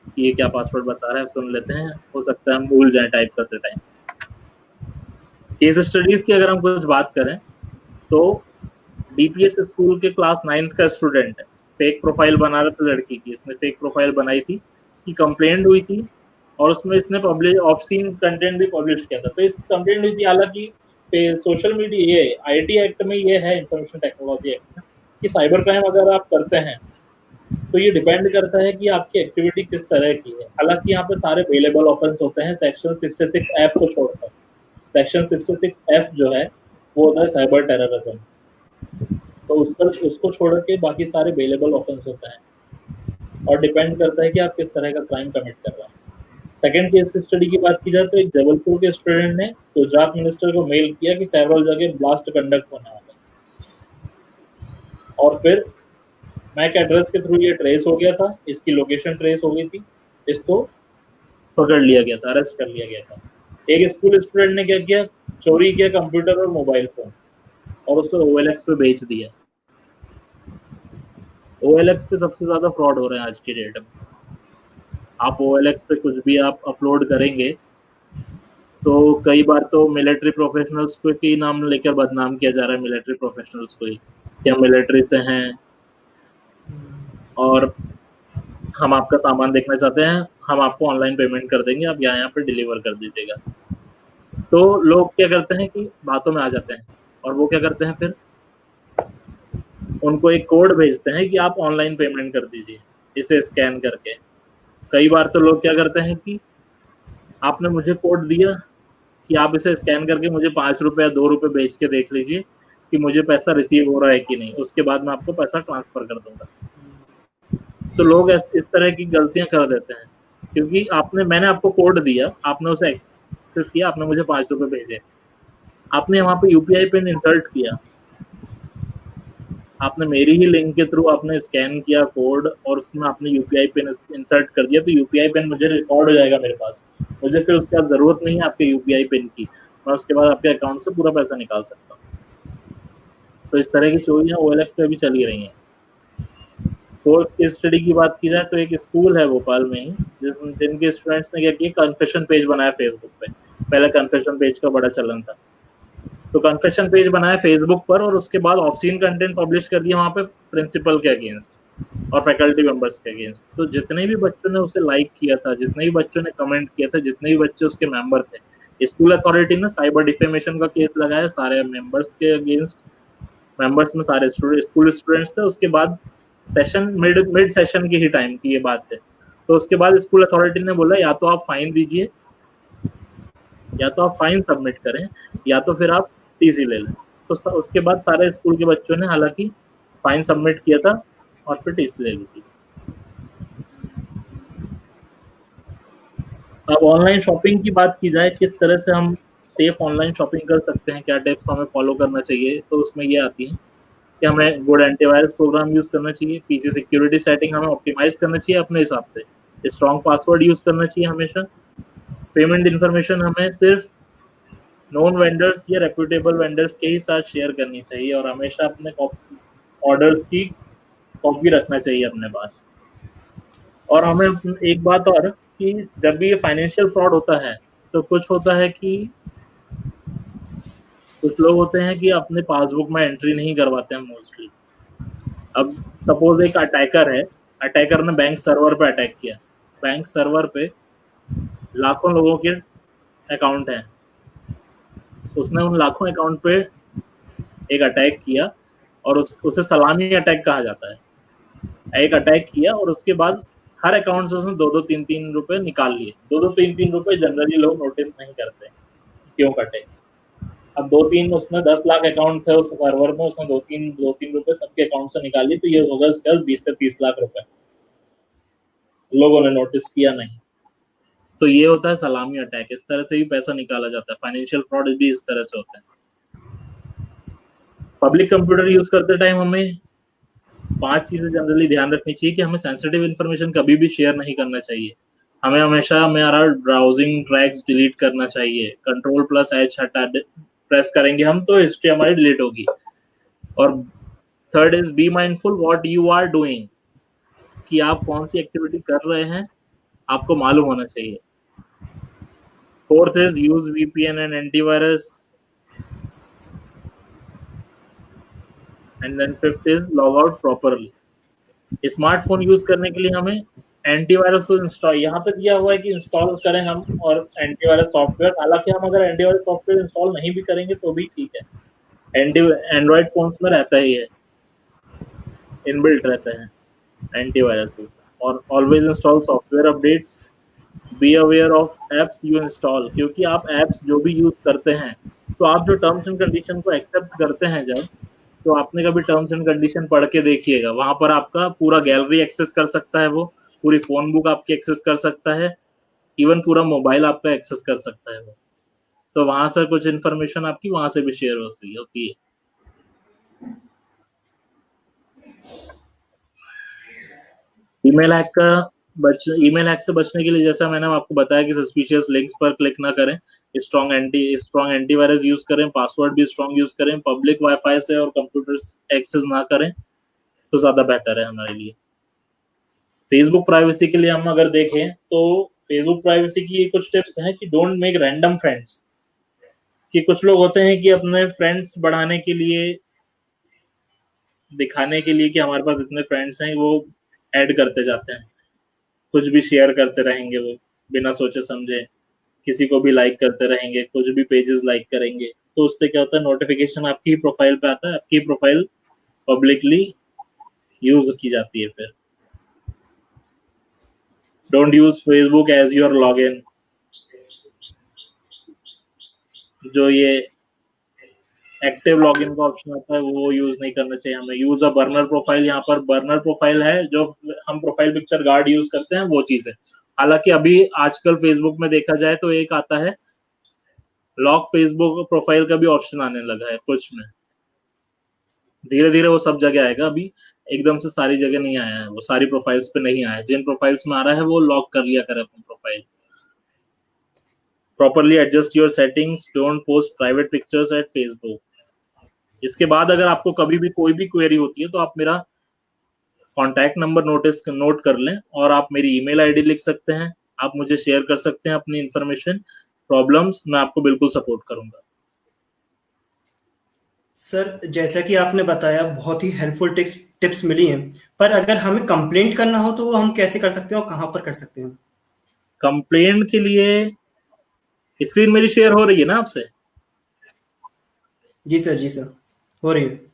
कि ये क्या पासवर्ड बता रहा है, सुन लेते हैं, हो सकता है हम भूल जाए टाइप करते टाइम। केस स्टडीज की अगर हम कुछ बात करें तो डीपीएस स्कूल के क्लास 9th का स्टूडेंट है, फेक प्रोफाइल बना रहा था लड़की की, इसने फेक प्रोफाइल बनाई थी, इसकी कंप्लेंट हुई थी और उसमें इसने पब्लिश ऑब्सीन कंटेंट भी पब्लिश किया था। तो इस कंप्लेंट हुई थी, हालांकि सोशल मीडिया ये आईटी एक्ट में ये है, इंफॉर्मेशन टेक्नोलॉजी एक्ट में, कि साइबर क्राइम अगर आप करते हैं तो ये डिपेंड करता है कि आपकी एक्टिविटी किस तरह की है। हालांकि यहाँ पे सारे अवेलेबल ऑफेंस होते हैं सेक्शन 66 एफ को छोड़कर। सेक्शन 66 एफ जो है वो होता है साइबर टेररिज्म, तो उसको छोड़ के बाकी सारे अवेलेबल ऑफेंस होते हैं और डिपेंड करता है कि आप किस तरह का क्राइम कमिट कर रहे हैं। सेकंड केस स्टडी की बात की जाए तो एक जबलपुर के स्टूडेंट ने गुजरात मिनिस्टर को मेल किया कि सेवरल जगह ब्लास्ट कंडक्ट होने वाला है, और फिर मैक एड्रेस के थ्रू ये ट्रेस हो गया था, इसकी लोकेशन ट्रेस हो गई थी, इसको पकड़ लिया गया था, अरेस्ट कर लिया गया था। एक स्कूल स्टूडेंट ने क्या किया, चोरी किया कंप्यूटर और मोबाइल फोन और उसको OLX पे बेच दिया। OLX पे सबसे ज्यादा फ्रॉड हो रहे हैं आज की डेट में। आप OLX पे कुछ भी आप अपलोड करेंगे तो कई बार तो मिलिट्री प्रोफेशनल्स को ही नाम लेकर बदनाम किया जा रहा है, मिलिट्री प्रोफेशनल्स को ही, कि हम मिलिट्री से हैं और हम आपका सामान देखना चाहते हैं, हम आपको ऑनलाइन पेमेंट कर देंगे, आप यहाँ पे डिलीवर कर दीजिएगा। तो लोग क्या करते हैं कि बातों में आ जाते हैं और वो क्या करते हैं, फिर उनको एक कोड भेजते हैं कि आप ऑनलाइन पेमेंट कर दीजिए इसे स्कैन करके। कई बार तो लोग क्या करते हैं कि आपने मुझे कोड दिया कि आप इसे स्कैन करके मुझे 5 रुपये 2 रुपये भेज के देख लीजिए कि मुझे पैसा रिसीव हो रहा है कि नहीं, उसके बाद मैं आपको पैसा ट्रांसफर कर दूंगा। तो लोग इस तरह की गलतियां कर देते हैं, क्योंकि मैंने आपको कोड दिया, आपने उसे एक्सेस किया, आपने मुझे 5 रुपये भेजे, आपने वहां पे यूपीआई पिन इंसर्ट किया, आपने मेरी ही लिंक के थ्रू आपने स्कैन किया कोड और उसमें आपने यूपीआई पिन इंसर्ट कर दिया, तो यूपीआई पिन मुझे रिकॉर्ड हो जाएगा मेरे पास, मुझे फिर उसके बाद जरूरत नहीं है आपके यूपीआई पिन की, मैं उसके बाद आपके अकाउंट से पूरा पैसा निकाल सकता हूँ। तो इस तरह की चोरियां OLX पे भी चली रही हैं। फोर्थ इस स्टडी की बात की जाए तो एक स्कूल है भोपाल में ही जिनके स्टूडेंट्स ने क्या किया, कन्फेशन पेज बनाया फेसबुक पे। पहले कन्फेशन पेज का बड़ा चलन था, तो कन्फेशन पेज बनाया फेसबुक पर और उसके बाद ऑब्सीन कंटेंट पब्लिश कर दिया वहाँ पे प्रिंसिपल के अगेंस्ट और फैकल्टी मेंबर्स के अगेंस्ट। तो जितने भी बच्चों ने उसे लाइक किया था, जितने भी बच्चों ने कमेंट किया था, जितने भी बच्चे उसके मेंबर थे, स्कूल अथॉरिटी ने साइबर डिफेमेशन का केस लगाया सारे मेंबर्स के अगेंस्ट। मेंबर्स में सारे स्कूल स्टूडेंट्स थे। उसके बाद सेशन मिड सेशन की ही टाइम की ये बात है। तो उसके बाद स्कूल अथॉरिटी ने बोला या तो आप फाइन दीजिए, या तो आप फाइन सबमिट करें, या तो फिर आप टीसी ले लें। तो उसके बाद सारे स्कूल के बच्चों ने हालांकि फाइन सबमिट किया था और फिर टीसी ले ली थी। अब ऑनलाइन शॉपिंग की बात की जाए, किस तरह से हम सेफ ऑनलाइन शॉपिंग कर सकते हैं, क्या टिप्स हमें फॉलो करना चाहिए, तो उसमें ये आती है कि हमें गुड एंटीवायरस प्रोग्राम यूज करना चाहिए, पीसी सिक्योरिटी सेटिंग हमें ऑप्टिमाइज करना चाहिए अपने हिसाब से, स्ट्रॉन्ग पासवर्ड यूज करना चाहिए हमेशा, पेमेंट इन्फॉर्मेशन हमें सिर्फ नॉन वेंडर्स या रेप्यूटेबल वेंडर्स के ही साथ शेयर करनी चाहिए, और हमेशा अपने ऑर्डर्स की कॉपी रखना चाहिए अपने पास। और हमें एक बात और कि जब भी ये फाइनेंशियल फ्रॉड होता है तो कुछ होता है कि कुछ लोग होते हैं कि अपने पासबुक में एंट्री नहीं करवाते हैं मोस्टली। अब सपोज एक अटैकर है, अटैकर ने बैंक सर्वर पे अटैक किया, बैंक सर्वर पे लाखों लोगों के अकाउंट हैं, उसने उन लाखों अकाउंट पे एक अटैक किया और उसे सलामी अटैक कहा जाता है। एक अटैक किया और उसके बाद हर अकाउंट से उसने 2-2 3-3 रुपए निकाल लिए। 2-2 3-3 रुपए जनरली लोग नोटिस नहीं करते क्यों कटे। अब 2-3 उसने 10 लाख अकाउंट थे उस सर्वर में, उसने 2-3 रुपए सबके अकाउंट से निकाल लिए, तो ये होगा इसका 20 से 30 लाख रुपए, लोगों ने नोटिस किया नहीं। तो ये होता है सलामी अटैक, इस तरह से भी पैसा निकाला जाता है। फाइनेंशियल फ्रॉड भी इस तरह से होता है। पब्लिक कंप्यूटर यूज करते टाइम हमें 5 चीजें जनरली ध्यान रखनी चाहिए कि हमें सेंसिटिव इन्फॉर्मेशन कभी भी शेयर नहीं करना चाहिए। हमें हमेशा हमारा ब्राउजिंग ट्रैक्स डिलीट करना चाहिए। Ctrl+H हटा प्रेस करेंगे हम तो हिस्ट्री हमारी डिलीट होगी। और third is be mindful what you are doing, कि आप कौन सी एक्टिविटी कर रहे हैं आपको मालूम होना चाहिए। Fourth is use VPN and antivirus, and then fifth is log out properly. Smartphone use करने के लिए हमें एंटीवायरस तो इंस्टॉल यहाँ पे दिया हुआ है कि इंस्टॉल करें हम, और एंटीवायरस सॉफ्टवेयर, हालांकि हम अगर एंटीवायरस सॉफ्टवेयर इंस्टॉल नहीं भी करेंगे तो भी ठीक है। एंड्रॉइड फोन्स में रहता ही है, इनबिल्ट रहते हैं एंटीवायरस। और always install software updates, be aware of apps you install, क्योंकि आप एप्स जो भी यूज करते हैं तो आप जो टर्म्स एंड कंडीशन को एक्सेप्ट करते हैं जब, तो आपने कभी टर्म्स एंड कंडीशन पढ़ के देखिएगा, वहां पर आपका पूरा गैलरी एक्सेस कर सकता है, वो पूरी फोन बुक आपकी एक्सेस कर सकता है, इवन पूरा मोबाइल आपका एक्सेस कर सकता है वो। तो वहां से कुछ इन्फॉर्मेशन आपकी वहां से भी शेयर होती है। ईमेल हैक से बचने के लिए जैसा मैंने आपको बताया कि सस्पिशियस लिंक्स पर क्लिक ना करें, स्ट्रॉन्ग एंटीवायरस यूज करें, पासवर्ड भी स्ट्रॉन्ग यूज करें, पब्लिक वाईफाई से और कंप्यूटर एक्सेस ना करें, तो ज्यादा बेहतर है हमारे लिए। फेसबुक प्राइवेसी के लिए हम अगर देखें तो फेसबुक प्राइवेसी की ये कुछ टिप्स हैं कि डोंट मेक रैंडम फ्रेंड्स। कि कुछ लोग होते हैं कि अपने फ्रेंड्स बढ़ाने के लिए, दिखाने के लिए कि हमारे पास इतने फ्रेंड्स हैं, वो ऐड करते जाते हैं, कुछ भी शेयर करते रहेंगे वो बिना सोचे समझे, किसी को भी लाइक करते रहेंगे, कुछ भी पेजेस लाइक करेंगे। तो उससे क्या होता है, नोटिफिकेशन आपकी प्रोफाइल पे आता है, आपकी प्रोफाइल पब्लिकली यूज की जाती है। फिर don't use Facebook as your login, जो ये एक्टिव लॉगिन का ऑप्शन आता है वो यूज नहीं करना चाहिए हमें। यूज अ बर्नर प्रोफाइल, यहाँ पर बर्नर प्रोफाइल है जो हम प्रोफाइल पिक्चर गार्ड यूज करते हैं, वो चीज है। हालांकि अभी आजकल फेसबुक में देखा जाए तो एक आता है लॉक फेसबुक प्रोफाइल का भी ऑप्शन आने लगा है कुछ में। धीरे धीरे वो सब जगह आएगा, अभी एकदम से सारी जगह नहीं आया है, वो सारी प्रोफाइल्स पे नहीं आया है। जिन प्रोफाइल्स में आ रहा है वो लॉक कर लिया करे अपनी profile. Properly adjust your settings, don't post private pictures at Facebook. इसके बाद अगर आपको कभी भी कोई भी क्वेरी होती है तो आप मेरा कॉन्टैक्ट नंबर नोट कर लें, और आप मेरी ईमेल आईडी लिख सकते हैं, आप मुझे शेयर कर सकते हैं अपनी इंफॉर्मेशन, प्रॉब्लम्स, मैं आपको बिल्कुल सपोर्ट करूंगा। सर जैसा कि आपने बताया बहुत ही हेल्पफुल टिप्स मिली हैं, पर अगर हमें कंप्लेंट करना हो तो वो हम कैसे कर सकते हैं और कहाँ पर कर सकते हैं? कंप्लेंट के लिए स्क्रीन मेरी शेयर हो रही है ना आपसे? जी सर, हो रही है।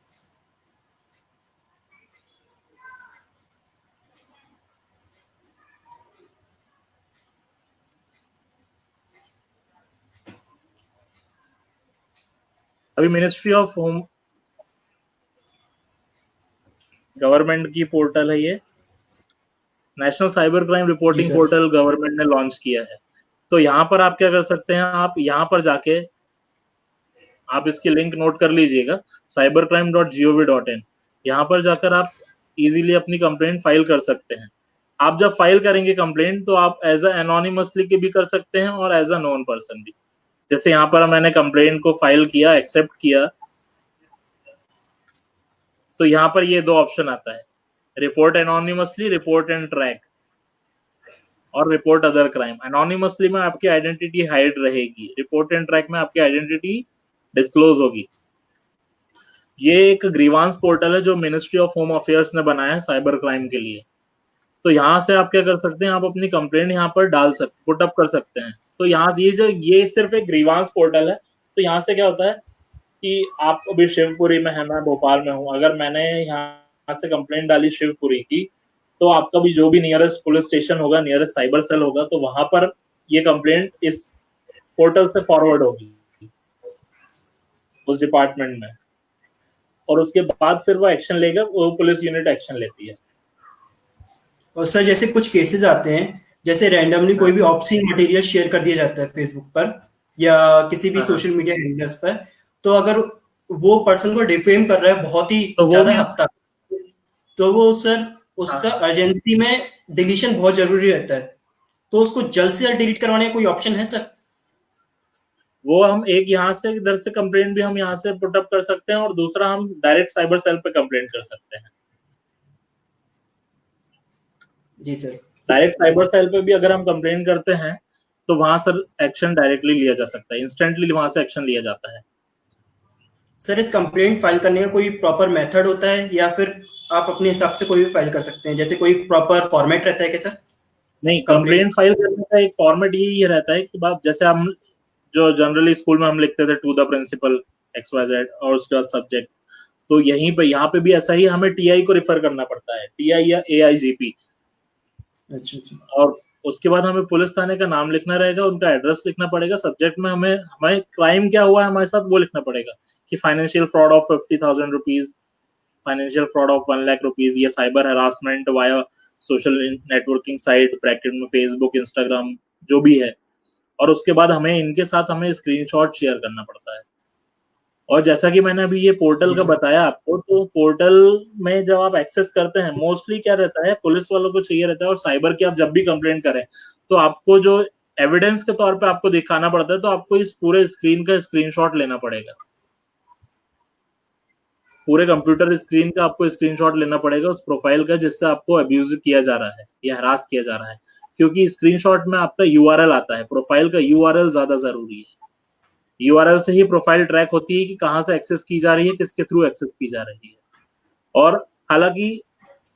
अभी मिनिस्ट्री ऑफ होम गवर्नमेंट की पोर्टल है ये, नेशनल साइबर क्राइम जी रिपोर्टिंग सर। पोर्टल गवर्नमेंट ने लॉन्च किया है। तो यहाँ पर आप क्या कर सकते हैं, आप यहाँ पर जाके आप इसकी लिंक नोट कर लीजिएगा, cybercrime.gov.in। यहाँ पर जाकर आप इजीली अपनी कंप्लेंट फाइल कर सकते हैं। आप जब फाइल करेंगे कंप्लेंट, तो आप एज अ एनोनिमसली की भी कर सकते हैं और एज अ नोन पर्सन भी। जैसे यहाँ पर मैंने कंप्लेंट को फाइल किया, एक्सेप्ट किया, तो यहाँ पर ये दो ऑप्शन आता है, report anonymously, report and track, और रिपोर्ट अदर क्राइम। एनोनिमसली में आपकी आइडेंटिटी हाइड रहेगी, रिपोर्ट एंड ट्रैक में आपकी आइडेंटिटी डिस्क्लोज होगी। ये एक ग्रीवांस पोर्टल है जो मिनिस्ट्री ऑफ होम अफेयर्स ने बनाया है साइबर क्राइम के लिए। तो यहाँ से आप क्या कर सकते हैं, आप अपनी कंप्लेंट यहाँ पर डाल सकते, पुटअप कर सकते हैं। तो यहाँ ये सिर्फ एक ग्रीवांस पोर्टल है। तो यहाँ से क्या होता है कि आप अभी शिवपुरी में है, मैं भोपाल में हूँ, अगर मैंने यहाँ से कंप्लेंट डाली शिवपुरी की, तो आपका भी जो भी नियरेस्ट पुलिस स्टेशन होगा, नियरेस्ट साइबर सेल होगा, तो वहां पर ये कंप्लेंट इस पोर्टल से फॉरवर्ड होगी उस डिपार्टमेंट में, और उसके बाद फिर वो एक्शन लेगा, वो पुलिस यूनिट एक्शन लेती है। और सर जैसे कुछ केसेस आते हैं, जैसे रैंडमली कोई भी ऑब्ससीन मटेरियल शेयर कर दिया जाता है फेसबुक पर या किसी भी हाँ हाँ, सोशल मीडिया हैंडल्स पर, तो अगर वो पर्सन को डिफेम कर रहा है बहुत ही तो वो ज्यादा भी हद तक, तो वो सर उसका हाँ, अर्जेंसी में डिलीशन बहुत जरूरी रहता है, तो उसको जल्द से जल्द डिलीट करवाने का कोई ऑप्शन है सर? वो हम एक यहाँ से इधर से कंप्लेंट भी हम यहाँ से पुटअप कर सकते हैं, और दूसरा हम डायरेक्ट साइबर सेल पे कंप्लेंट कर सकते हैं। जी सर। डायरेक्ट साइबर सेल पे भी अगर हम कंप्लेंट करते हैं, तो वहां सर एक्शन डायरेक्टली लिया जा सकता है, इंस्टेंटली वहां से एक्शन लिया जाता है। सर इस कंप्लेंट फाइल करने का कोई प्रॉपर मेथड होता है या फिर आप अपने हिसाब से कोई भी फाइल कर सकते हैं, जैसे कोई प्रॉपर फॉर्मेट रहता है क्या सर नहीं, कंप्लेंट? कंप्लेंट फाइल करने का एक फॉर्मेट ये रहता है कि बात, जैसे हम जो जनरली स्कूल में हम लिखते थे, टू द प्रिंसिपल XYZ और उसके बाद सब्जेक्ट, तो यहीं पे यहाँ पे भी ऐसा ही हमें TI को रिफर करना पड़ता है, TI या AIGP। अच्छा। और उसके बाद हमें पुलिस थाने का नाम लिखना रहेगा, उनका एड्रेस लिखना पड़ेगा, सब्जेक्ट में हमें हमें क्राइम क्या हुआ है हमारे साथ वो लिखना पड़ेगा, कि financial fraud of 50,000 rupees, financial fraud of 1 lakh rupees, या cyber harassment via social networking site, bracket में फेसबुक, इंस्टाग्राम, जो भी है। और उसके बाद हमें इनके साथ हमें स्क्रीनशॉट शेयर करना पड़ता है। और जैसा कि मैंने अभी ये पोर्टल जी का सर। बताया आपको, तो पोर्टल में जब आप एक्सेस करते हैं, मोस्टली क्या रहता है, पुलिस वालों को चाहिए रहता है, और साइबर की आप जब भी कंप्लेंट करें, तो आपको जो एविडेंस के तौर पे आपको दिखाना पड़ता है, तो आपको इस पूरे स्क्रीन का स्क्रीनशॉट लेना पड़ेगा, पूरे कंप्यूटर स्क्रीन का आपको स्क्रीनशॉट लेना पड़ेगा उस प्रोफाइल का जिससे आपको अब्यूज किया जा रहा है या हरास किया जा रहा है, क्योंकि स्क्रीनशॉट में आपका URL आता है, प्रोफाइल का URL ज्यादा जरूरी है। URL से ही प्रोफाइल ट्रैक होती है कि कहाँ से एक्सेस की जा रही है, किसके थ्रू एक्सेस की जा रही है। और हालांकि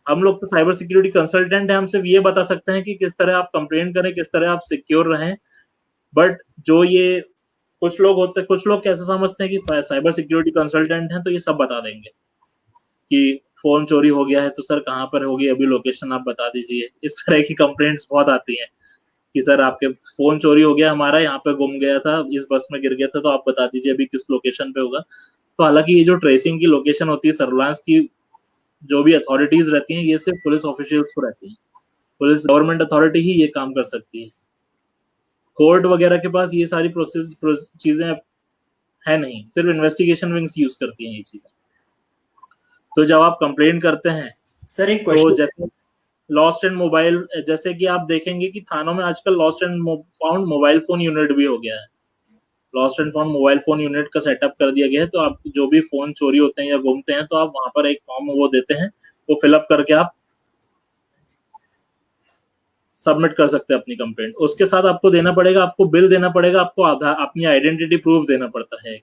हम लोग तो साइबर सिक्योरिटी कंसल्टेंट हैं, हम सिर्फ ये बता सकते हैं कि किस तरह आप कंप्लेंट करें, किस तरह आप सिक्योर रहें। बट जो ये कुछ लोग होते हैं, कुछ लोग कैसे समझते हैं कि साइबर सिक्योरिटी कंसल्टेंट हैं तो ये सब बता देंगे कि फोन चोरी हो गया है तो सर कहाँ पर होगी, अभी लोकेशन आप बता दीजिए। इस तरह की कंप्लेंट्स बहुत आती हैं कि सर आपके फोन चोरी हो गया, हमारा यहाँ पे गुम गया था, इस बस में गिर गया था, तो आप बता दीजिए अभी किस लोकेशन पे होगा। तो हालांकि ये जो ट्रेसिंग की लोकेशन होती है, सर्विलांस की जो भी अथॉरिटीज रहती हैं, ये सिर्फ पुलिस ऑफिशियल्स को रहती है, पुलिस गवर्नमेंट अथॉरिटी ही ये काम कर सकती है। कोर्ट वगैरह के पास ये सारी चीजें है नहीं, सिर्फ इन्वेस्टिगेशन विंग्स यूज करती हैं ये चीजें। तो जब आप कंप्लेंट करते हैं, सर एक तो क्वेश्चन। जैसे लॉस्ट एंड मोबाइल, जैसे कि आप देखेंगे कि थानों में आजकल lost and found mobile phone unit भी हो गया है। Lost and found mobile phone unit का सेटअप कर दिया गया है, तो आप जो भी फोन चोरी होते हैं या गुमते हैं, तो आप वहां पर एक फॉर्म वो देते हैं, वो फिलअप करके आप सबमिट कर सकते हैं अपनी कंप्लेंट। उसके साथ आपको देना पड़ेगा, आपको बिल देना पड़ेगा, आपको आधार, अपनी आइडेंटिटी प्रूफ देना पड़ता है।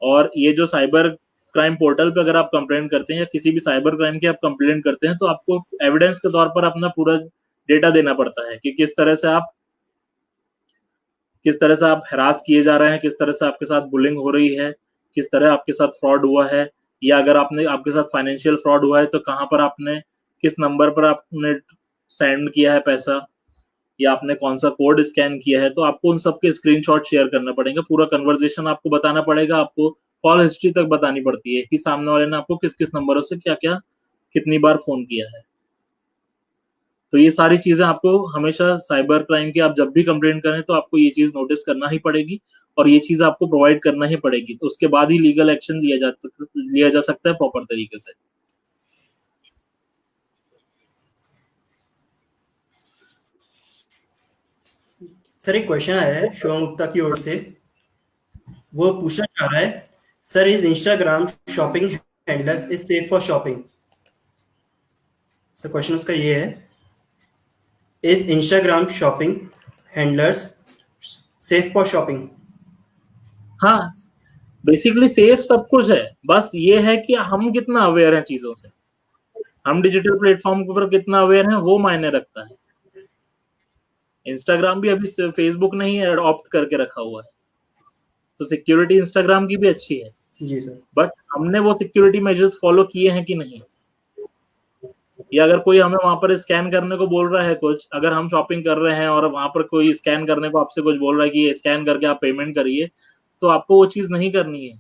और ये जो साइबर क्राइम पोर्टल पे अगर आप कंप्लेंट करते हैं या किसी भी साइबर क्राइम की आप कंप्लेंट करते हैं, तो आपको एविडेंस के तौर पर अपना पूरा डेटा देना पड़ता है कि किस तरह से आप किस तरह से आप हरास किए जा रहे हैं, किस तरह से आपके साथ बुलिंग हो रही है, किस तरह आपके साथ फ्रॉड हुआ है, या अगर आपके साथ फाइनेंशियल फ्रॉड हुआ है तो कहाँ पर आपने, किस नंबर पर आपने सेंड किया है पैसा, या आपने कौन सा कोड स्कैन किया है, तो आपको उन सब के स्क्रीनशॉट शेयर करना पड़ेगा। पूरा कन्वर्सेशन आपको बताना पड़ेगा, आपको कॉल हिस्ट्री तक बतानी पड़ती है कि सामने वाले ने आपको किस किस नंबरों से क्या क्या कितनी बार फोन किया है। तो ये सारी चीजें आपको हमेशा साइबर क्राइम की आप जब भी कंप्लेंट करें तो आपको ये चीज नोटिस करना ही पड़ेगी, और ये चीज आपको प्रोवाइड करना ही पड़ेगी। तो उसके बाद ही लीगल एक्शन लिया जा सकता है प्रॉपर तरीके से। सर एक क्वेश्चन आया है शिवम गुप्ता की ओर से, वो पूछना चाह रहा है, sir is Instagram shopping handlers is safe for shopping? Sir question उसका ये है, is Instagram shopping handlers safe for shopping? हाँ, बेसिकली सेफ सब कुछ है, बस ये है कि हम कितना अवेयर हैं चीजों से, हम डिजिटल प्लेटफॉर्म के ऊपर कितना अवेयर हैं वो मायने रखता है। इंस्टाग्राम भी अभी फेसबुक नहीं अडॉप्ट करके रखा हुआ है, तो सिक्योरिटी इंस्टाग्राम की भी अच्छी है, जी सर। बट हमने वो सिक्योरिटी मेजर्स फॉलो किए हैं कि नहीं। या अगर कोई हमें वहां पर स्कैन करने को बोल रहा है कुछ, अगर हम शॉपिंग कर रहे हैं और वहां पर कोई स्कैन करने को आपसे कुछ बोल रहा है कि स्कैन करके आप पेमेंट करिए, तो आपको वो चीज नहीं करनी है।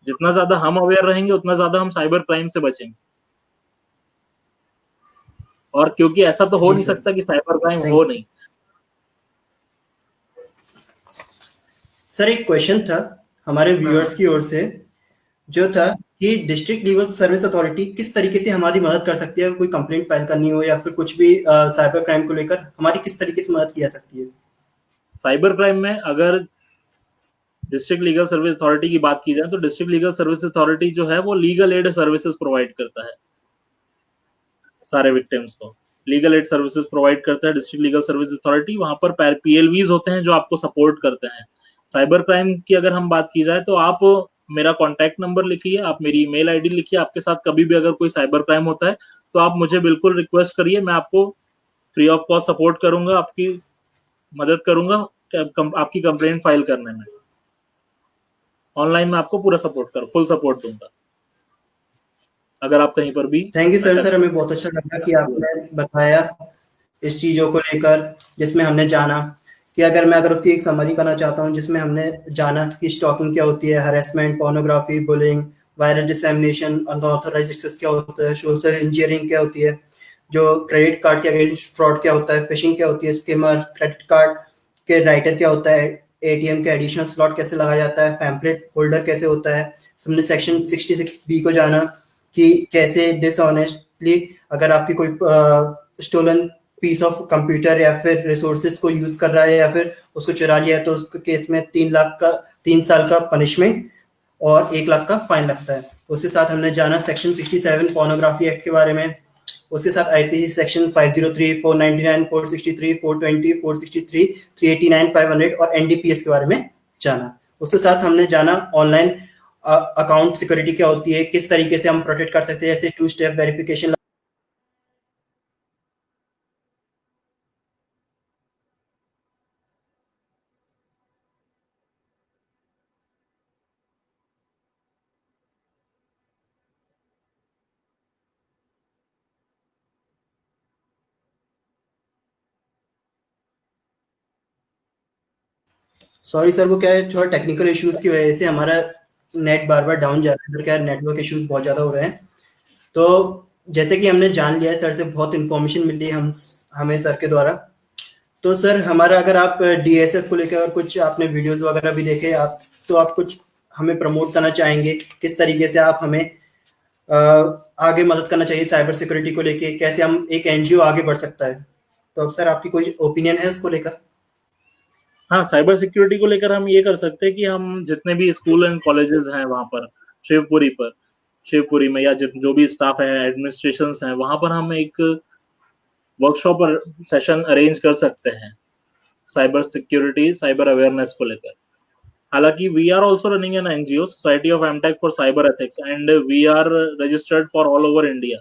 जितना ज्यादा हम अवेयर रहेंगे उतना ज्यादा हम साइबर क्राइम से बचेंगे। और क्योंकि ऐसा तो हो जी नहीं सर, सकता कि साइबर क्राइम थैंक हो यू। नहीं। सर एक क्वेश्चन था हमारे व्यूअर्स की ओर से, जो था कि डिस्ट्रिक्ट लीगल सर्विस अथॉरिटी किस तरीके से हमारी मदद कर सकती है, कोई कंप्लेंट फाइल करनी हो या फिर कुछ भी साइबर क्राइम को लेकर हमारी किस तरीके से मदद की जा सकती है? साइबर क्राइम में अगर डिस्ट्रिक्ट लीगल सर्विस अथॉरिटी की बात की जाए तो डिस्ट्रिक्ट लीगल सर्विस अथॉरिटी जो है वो लीगल एड सर्विसेज प्रोवाइड करता है सारे विक्टिम्स को। लीगल एड सर्विसेज प्रोवाइड करता है डिस्ट्रिक्ट लीगल सर्विस अथॉरिटी। वहां पर पीएलवीज होते हैं जो आपको सपोर्ट करते हैं। साइबर क्राइम की अगर हम बात की जाए तो आप मेरा कॉन्टैक्ट नंबर लिखिए, आप मेरी ईमेल आईडी लिखिए, आपके साथ कभी भी अगर कोई साइबर क्राइम होता है तो आप मुझे बिल्कुल रिक्वेस्ट करिए, मैं आपको फ्री ऑफ कॉस्ट सपोर्ट करूंगा, आपकी मदद करूंगा आपकी कंप्लेंट फाइल करने में। ऑनलाइन में आपको पूरा सपोर्ट कर फुल सपोर्ट दूंगा अगर आप कहीं पर भी। Thank you sir. हमें बहुत अच्छा लगा कि आपने बताया इस चीज़ों को लेकर, जिसमें हमने जाना कि अगर उसकी एक समरी करना चाहता हूँ, जिसमें हमने जाना कि स्टॉकिंग क्या होती है, harassment, pornography, bullying, viral dissemination, unauthorised access क्या होता है, सोशल इंजीनियरिंग क्या होती है, जो क्रेडिट कार्ड के अगेंस्ट फ्रॉड क्या होता है, फिशिंग क्या होती है, स्किमर, क्रेडिट कार्ड के राइटर क्या होता है, एटीएम के एडिशनल स्लॉट कैसे लगाया जाता है, पैम्पलेट होल्डर कैसे होता है। हमने सेक्शन 66B को जाना कि कैसे डिसऑनेस्टली अगर आपकी कोई स्टोलन पीस ऑफ कंप्यूटर या फिर रिसोर्सेज को यूज कर रहा है या फिर उसको चुरा लिया है तो उसके केस में 3 साल का पनिशमेंट और 1 लाख का फाइन लगता है। उसके साथ हमने जाना सेक्शन 67 पोर्नोग्राफी एक्ट के बारे में। उसके साथ आईपीसी सेक्शन 503, 499, 463, 420, 463, 389, 500 और एनडीपीएस के बारे में जाना। उसके साथ हमने जाना ऑनलाइन अकाउंट सिक्योरिटी क्या होती है, किस तरीके से हम प्रोटेक्ट कर सकते हैं, जैसे 2 स्टेप वेरिफिकेशन। सॉरी सर, वो क्या है, थोड़ा टेक्निकल इश्यूज की वजह से हमारा नेट बार बार डाउन जा रहा है, क्या नेटवर्क इश्यूज बहुत ज़्यादा हो रहे हैं। तो जैसे कि हमने जान लिया है, सर से बहुत इन्फॉर्मेशन मिली हमें सर के द्वारा। तो सर हमारा, अगर आप डीएसएफ को लेकर कुछ आपने वीडियोस वगैरह भी देखे आप, तो आप कुछ हमें प्रमोट करना चाहेंगे, किस तरीके से आप हमें आगे मदद करना चाहिए साइबर सिक्योरिटी को लेके, कैसे हम एक एनजीओ आगे बढ़ सकता है? तो अब सर आपकी कोई ओपिनियन है उसको लेकर? हाँ, साइबर सिक्योरिटी को लेकर हम ये कर सकते हैं कि हम जितने भी स्कूल एंड कॉलेजेस हैं वहां पर शिवपुरी में, या जो भी स्टाफ है, एडमिनिस्ट्रेशन हैं, वहां पर हम एक वर्कशॉप और सेशन अरेंज कर सकते हैं साइबर सिक्योरिटी, साइबर अवेयरनेस को लेकर। हालांकि we are also running an NGO, society of MTech for cyber ethics, and we are registered for all over India.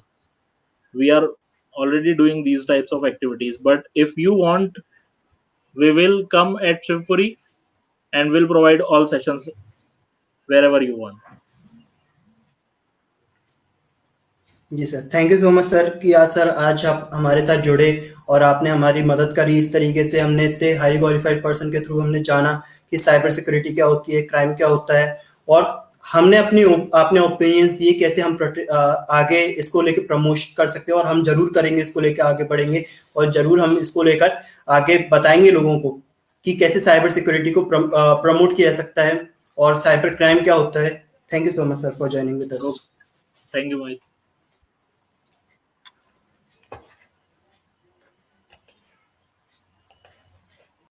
We are already doing these types of activities, but if you want we will come at Shivpuri and will provide all sessions wherever you want. जी sir, thank you so much sir कि sir आज आप हमारे साथ जुड़े और आपने हमारी मदद करी। इस तरीके से हमने इतने हाई क्वालिफाइड पर्सन के थ्रू हमने जाना कि साइबर सिक्योरिटी क्या होती है, क्राइम क्या होता है, और हमने आपने ओपिनियंस दिए कैसे हम आगे इसको लेके प्रमोट कर सकते हैं, और हम जरूर करेंगे, इसको लेके आगे बढ़ेंगे और जरूर हम इसको लेकर आगे बताएंगे लोगों को कि कैसे साइबर सिक्योरिटी को प्रमोट किया जा सकता है और साइबर क्राइम क्या होता है। Thank you so much sir for joining with us. Thank you, Mohit.